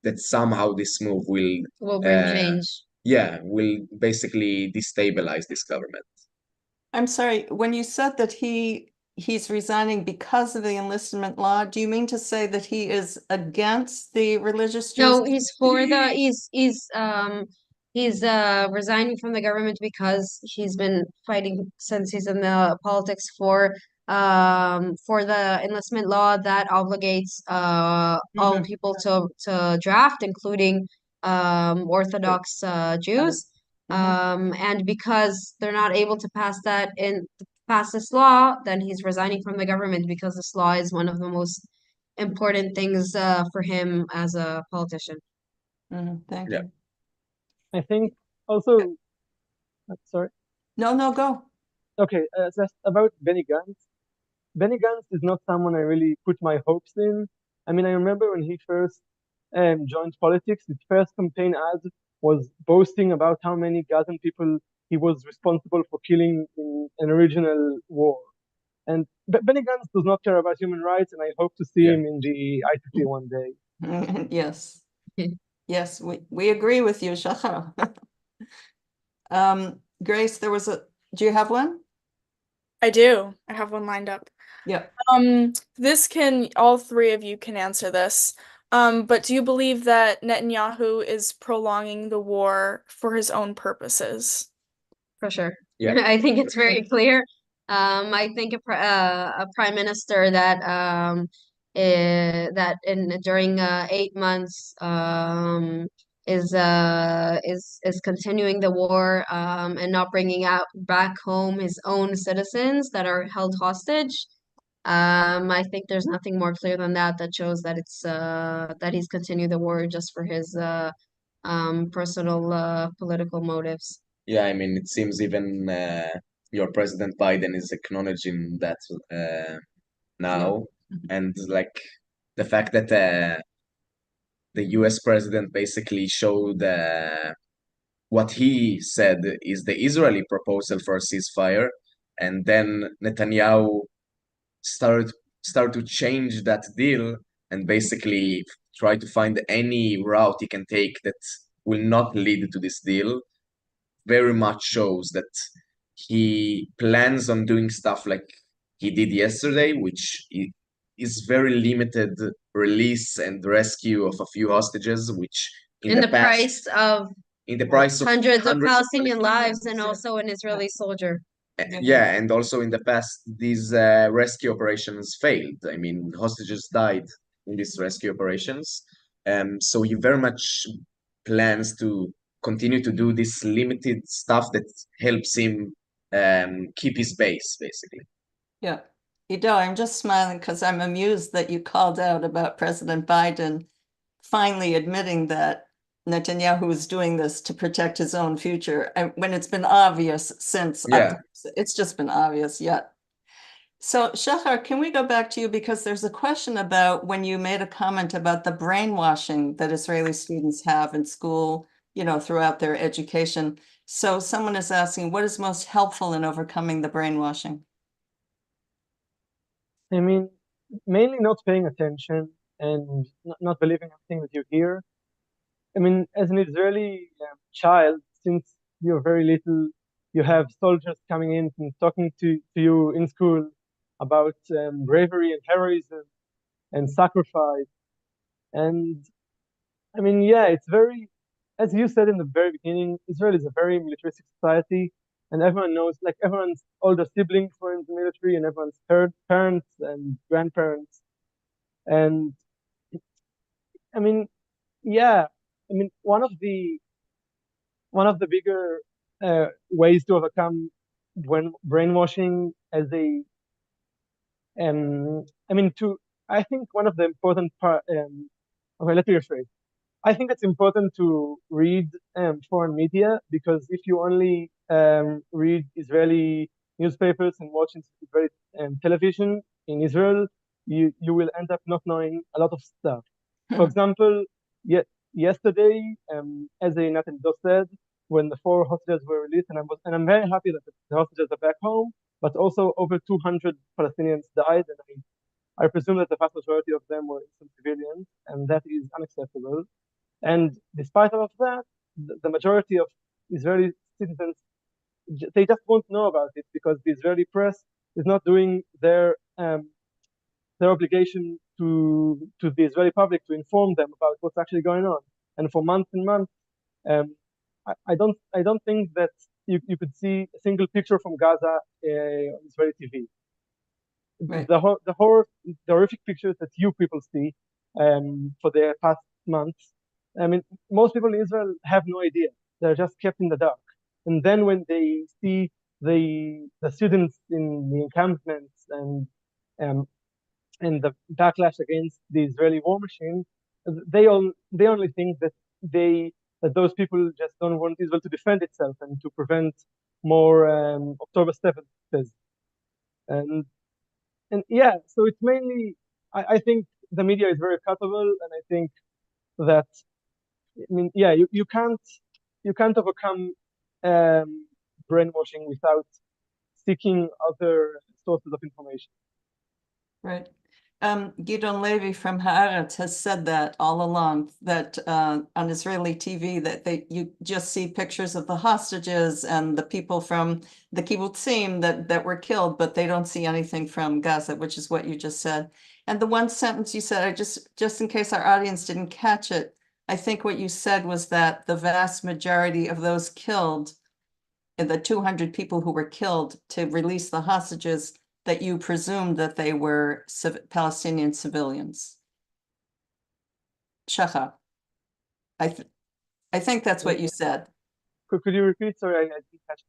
that somehow this move Will bring change. will basically destabilize this government. I'm sorry, when you said that he's resigning because of the enlistment law, do you mean to say that he is against the religious Jews? No, he's resigning from the government because he's been fighting since he's in the politics for the enlistment law that obligates all Mhm. people to draft, including Orthodox Jews. And because they're not able to pass this law, then he's resigning from the government because this law is one of the most important things for him as a politician. Thank Yeah. you. I think also, sorry. No, go. Okay, just about Benny Gantz. Benny Gantz is not someone I really put my hopes in. I mean, I remember when he first joined politics, his first campaign ad was boasting about how many Gazan people he was responsible for killing in an original war. And Benny Gantz does not care about human rights, and I hope to see him in the ICC one day. Yes. Yes, we agree with you, Shahar. Grace, do you have one? I do. I have one lined up. Yeah. All three of you can answer this. But do you believe that Netanyahu is prolonging the war for his own purposes? For sure. Yeah. I think it's very clear. I think a prime minister that during 8 months is continuing the war and not bringing back home his own citizens that are held hostage. I think there's nothing more clear than that shows that that he's continued the war just for his personal political motives. Yeah, I mean, it seems even your President Biden is acknowledging that now, and like the fact that the US president basically showed what he said is the Israeli proposal for a ceasefire, and then Netanyahu started to change that deal and basically try to find any route he can take that will not lead to this deal. Very much shows that he plans on doing stuff like he did yesterday, which is very limited release and rescue of a few hostages, which in the past, in the price of hundreds of Palestinian lives and also an Israeli soldier. Yeah, and also in the past, these rescue operations failed. I mean, hostages died in these rescue operations. So he very much plans to continue to do this limited stuff that helps him keep his base, basically. Yeah. I'm just smiling because I'm amused that you called out about President Biden finally admitting that Netanyahu is doing this to protect his own future, when it's been obvious since Yeah. it's just been obvious yet. So Shahar, can we go back to you, because there's a question about when you made a comment about the brainwashing that Israeli students have in school, throughout their education. So someone is asking, what is most helpful in overcoming the brainwashing? I mean, mainly not paying attention and not believing everything that you hear. I mean, as an Israeli child, since you're very little, you have soldiers coming in and talking to you in school about bravery and heroism and sacrifice. And I mean, yeah, it's very, as you said in the very beginning, Israel is a very militaristic society, and everyone knows, like everyone's older siblings were in the military, and everyone's parents and grandparents. And I mean, yeah, I mean, one of the bigger ways to overcome brainwashing as a I mean, I think one of the important part. Okay, let me rephrase. I think it's important to read foreign media, because if you only read Israeli newspapers and watch Israeli television in Israel, you will end up not knowing a lot of stuff. For example, yesterday, as Anat said, when the 4 hostages were released, and I'm very happy that the hostages are back home, but also over 200 Palestinians died, and I presume that the vast majority of them were innocent civilians, and that is unacceptable. And despite all of that, the majority of Israeli citizens, they just won't know about it, because the Israeli press is not doing their obligation to the Israeli public to inform them about what's actually going on. And for months and months, I don't think that you could see a single picture from Gaza on Israeli TV. Right. The horrific pictures that you people see for the past months, I mean, most people in Israel have no idea. They're just kept in the dark. And then when they see the students in the encampments um, and the backlash against the Israeli war machine, they only think that those people just don't want Israel to defend itself and to prevent more October 7th. And yeah, so it's mainly, I think the media is very culpable, and I think that, I mean, yeah, you can't overcome brainwashing without seeking other sources of information. Right. Gidon Levy from Haaretz has said that all along, that on Israeli TV, that you just see pictures of the hostages and the people from the kibbutzim that were killed, but they don't see anything from Gaza, which is what you just said. And the one sentence you said, just in case our audience didn't catch it, I think what you said was that the vast majority of those killed, the 200 people who were killed to release the hostages, that you presumed that they were Palestinian civilians. Shahar. I think that's what you said. Could you repeat? Sorry, I didn't catch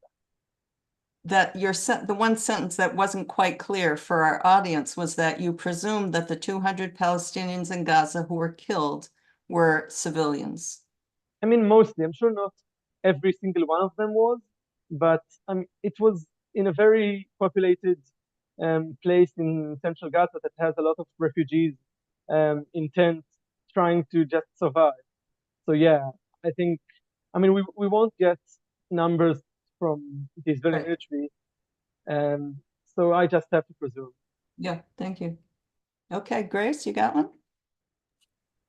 that. That the one sentence that wasn't quite clear for our audience was that you presumed that the 200 Palestinians in Gaza who were killed were civilians. I mean, mostly. I'm sure not every single one of them was, but it was in a very populated place in central Gaza that has a lot of refugees in tents trying to just survive. So yeah, I think, I mean, we won't get numbers from the Israeli Right. military, so I just have to presume. Yeah, thank you. Okay, Grace, you got one?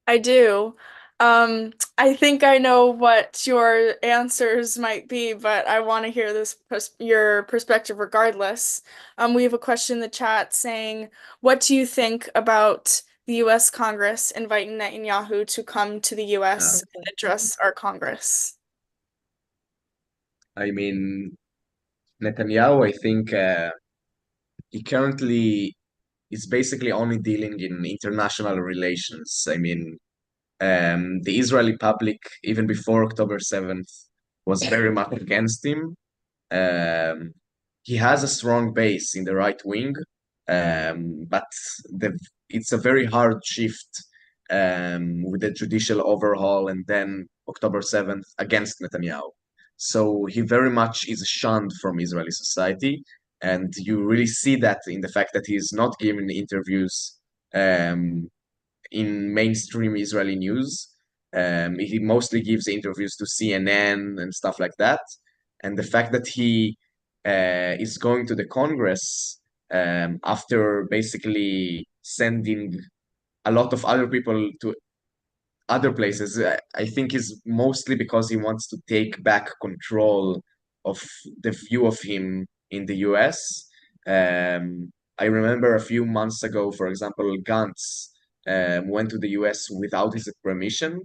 I do. I think I know what your answers might be, but I want to hear your perspective regardless. We have a question in the chat saying, what do you think about the US Congress inviting Netanyahu to come to the US and address our Congress? I mean, Netanyahu, I think he currently is basically only dealing in international relations. I mean, The Israeli public, even before October 7th, was very much against him. He has a strong base in the right wing, but it's a very hard shift with the judicial overhaul and then October 7th against Netanyahu. So he very much is shunned from Israeli society. And you really see that in the fact that he's not giving interviews in mainstream Israeli news. He mostly gives interviews to CNN and stuff like that. And the fact that he is going to the Congress after basically sending a lot of other people to other places, I think is mostly because he wants to take back control of the view of him in the US. I remember a few months ago, for example, Gantz went to the US without his permission,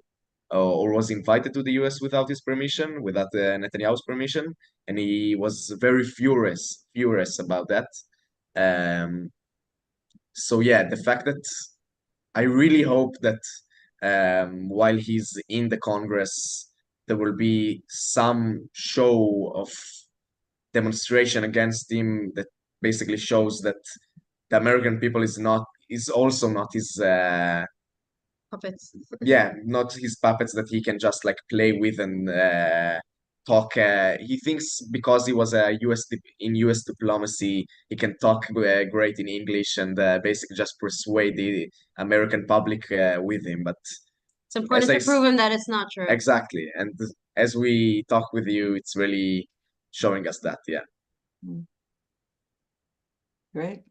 or was invited to the US without his permission, without Netanyahu's permission, and he was very furious about that. So yeah, the fact that I really hope that while he's in the Congress, there will be some show of demonstration against him that basically shows that the American people is also not his Puppets. not his puppets that he can just like play with and talk. He thinks because he was in US diplomacy, he can talk great in English and basically just persuade the American public with him. But It's important to prove him that it's not true. exactly, and as we talk with you, it's really showing us that. Yeah. Great.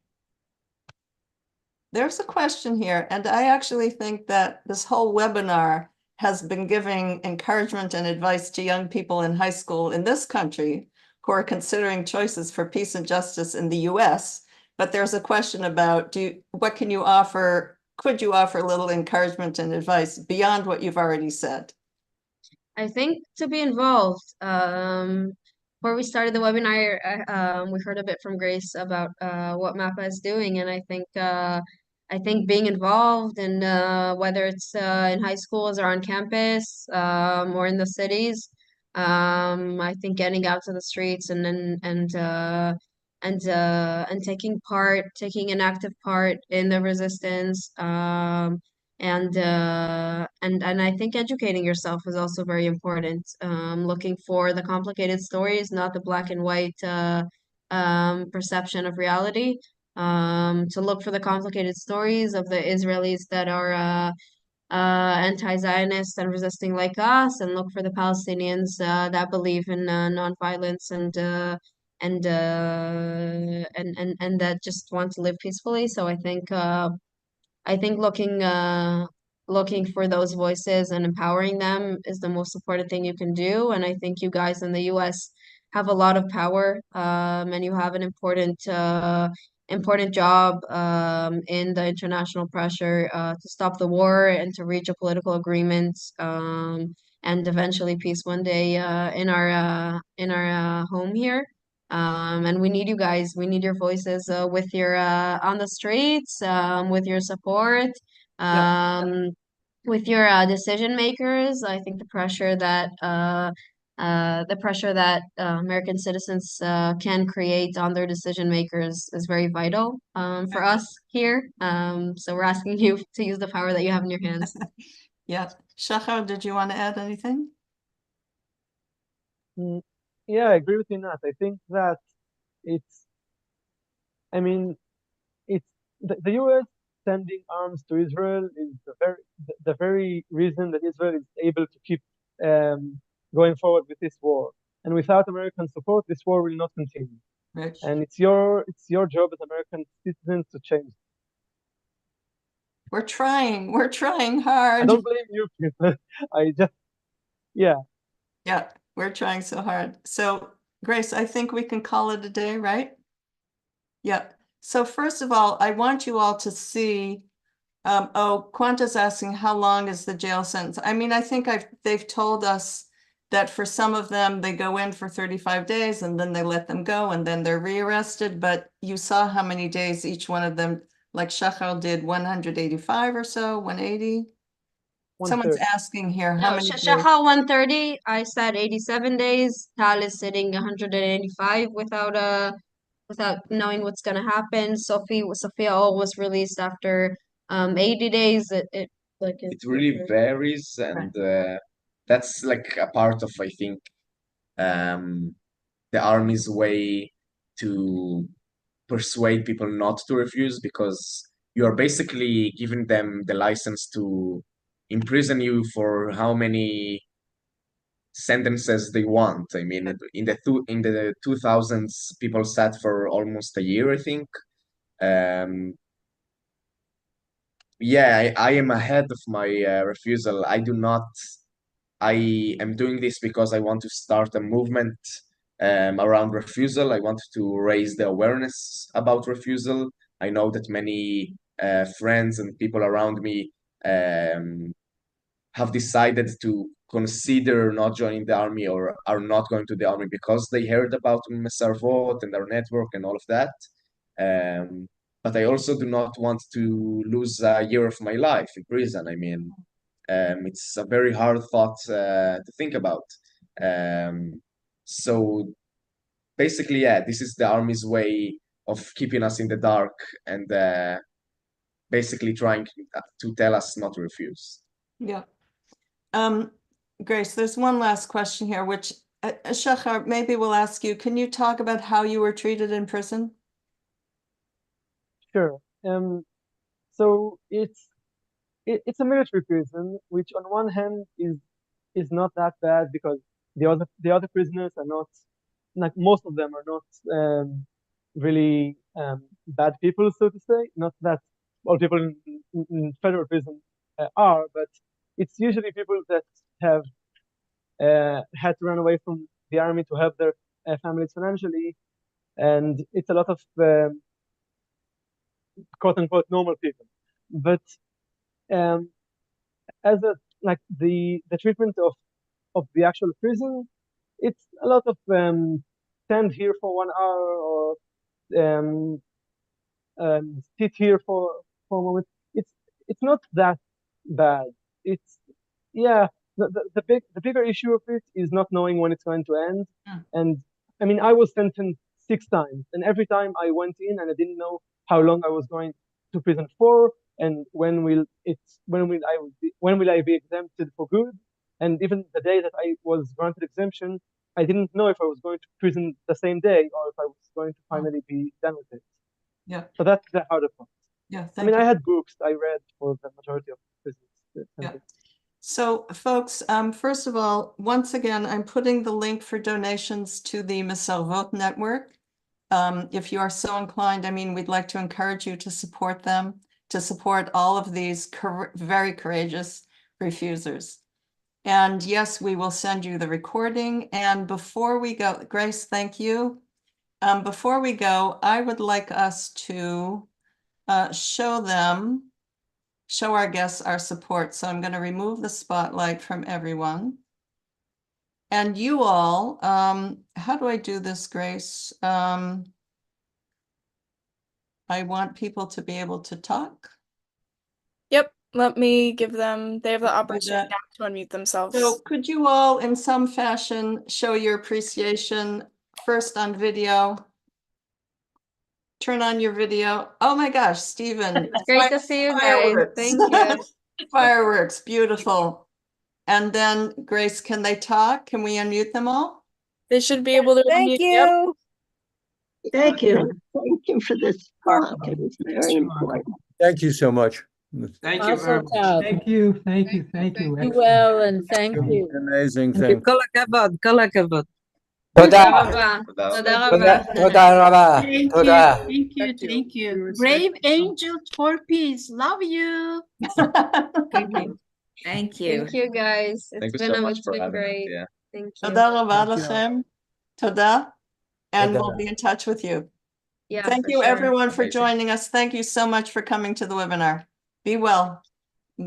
There's a question here, and I actually think that this whole webinar has been giving encouragement and advice to young people in high school in this country who are considering choices for peace and justice in the US. But there's a question about what can you offer? Could you offer a little encouragement and advice beyond what you've already said? I think to be involved. Before we started the webinar, we heard a bit from Grace about what MAPA is doing, and I think being involved in whether it's in high schools or on campus or in the cities, I think getting out to the streets and taking an active part in the resistance, and I think educating yourself is also very important. Looking for the complicated stories, not the black and white perception of reality. To look for the complicated stories of the Israelis that are anti-Zionist and resisting like us, and look for the Palestinians that believe in nonviolence and that just want to live peacefully. So I think looking for those voices and empowering them is the most important thing you can do. And I think you guys in the US have a lot of power, and you have an important job in the international pressure to stop the war and to reach a political agreement, and eventually peace one day in our home here. And we need you guys. We need your voices with your on the streets, with your support, with your decision makers. I think the pressure that American citizens can create on their decision makers is very vital for us here. So we're asking you to use the power that you have in your hands. Yeah. Shahar, did you want to add anything? Yeah, I agree with you, Nat. I think that I mean, it's the US sending arms to Israel is the very reason that Israel is able to keep going forward with this war. And without American support, this war will not continue. Right. And it's your job as American citizens to change it. We're trying I hard. don't blame you people. Yeah, we're trying so hard. So Grace, I think we can call it a day, right? Yeah. So first of all, I want you all to see, Quanta's asking how long is the jail sentence? I mean, I think they've told us that for some of them, they go in for 35 days and then they let them go and then they're rearrested. But you saw how many days each one of them, like Shahar did 185 or so, 180. Someone's 130. asking here, how No, many days? Shahar 130. I said 87 days. Tal is sitting 185 without knowing what's gonna happen. Sophia all was released after 80 days. It really varies, and that's like a part of, I think, the army's way to persuade people not to refuse, because you are basically giving them the license to imprison you for how many sentences they want. I mean, in the 2000s, people sat for almost a year, I think. Yeah, I am ahead of my refusal. I am doing this because I want to start a movement around refusal. I want to raise the awareness about refusal. I know that many friends and people around me have decided to consider not joining the army or are not going to the army because they heard about Mesarvot and our network and all of that. But I also do not want to lose a year of my life in prison. I mean, it's a very hard thought to think about. So basically, yeah, this is the army's way of keeping us in the dark and basically trying to tell us not to refuse. Yeah. Grace, there's one last question here, which Shahar, maybe we'll ask you, can you talk about how you were treated in prison? Sure. So it's a military prison, which on one hand is not that bad because the other prisoners are not, like, most of them are not really bad people, so to say. Not that all people in federal prison are, but it's usually people that have had to run away from the army to help their families financially, and it's a lot of quote unquote normal people. But as a like the treatment of the actual prison, it's a lot of stand here for 1 hour or um, sit here for a moment. It's not that bad. It's yeah. The bigger issue of it is not knowing when it's going to end. And I mean, I was sentenced 6 times, and every time I went in and I didn't know how long I was going to prison for, and when will I be exempted for good. And even the day that I was granted exemption, I didn't know if I was going to prison the same day or if I was going to finally be done with it. Yeah. So that's the harder part. Yeah. I mean, I had books I read for the majority of prisons. Yeah. So folks, first of all, once again, I'm putting the link for donations to the Mesarvot network. If you are so inclined, I mean, we'd like to encourage you to support them, to support all of these very courageous refusers. And yes, we will send you the recording. And before we go, Grace, thank you. Before we go, I would like us to show our guests our support. So I'm going to remove the spotlight from everyone. And you all, how do I do this, Grace? I want people to be able to talk. Yep, let me give them, they have the opportunity now to unmute themselves. So could you all in some fashion show your appreciation first on video? Turn on your video. Oh my gosh, Stephen. It's great to see you guys. Thank you. Fireworks, beautiful. And then Grace, can they talk? Can we unmute them all? They should be able to Thank unmute. you. Yep. Thank you. Thank you for this talk. It was very important. Thank you so much. Thank you very much. Thank you, thank you, thank you. You well, and thank you. Amazing thing. כל הכבוד, כל הכבוד. תודה תודה. רבה. תודה תודה. רבה. תודה רבה. Thank תודה. you, thank you, thank you. Brave angels for peace. Love you. Thank you. Thank you. Thank you guys. Thank It's you so been much for having us. great. Yeah. Thank you. Toda raba Thank you. lachem. Toda. And Toda. we'll be in touch with you. Yeah, Thank for you sure. everyone for Amazing. joining us. Thank you so much for coming to the webinar. Be well.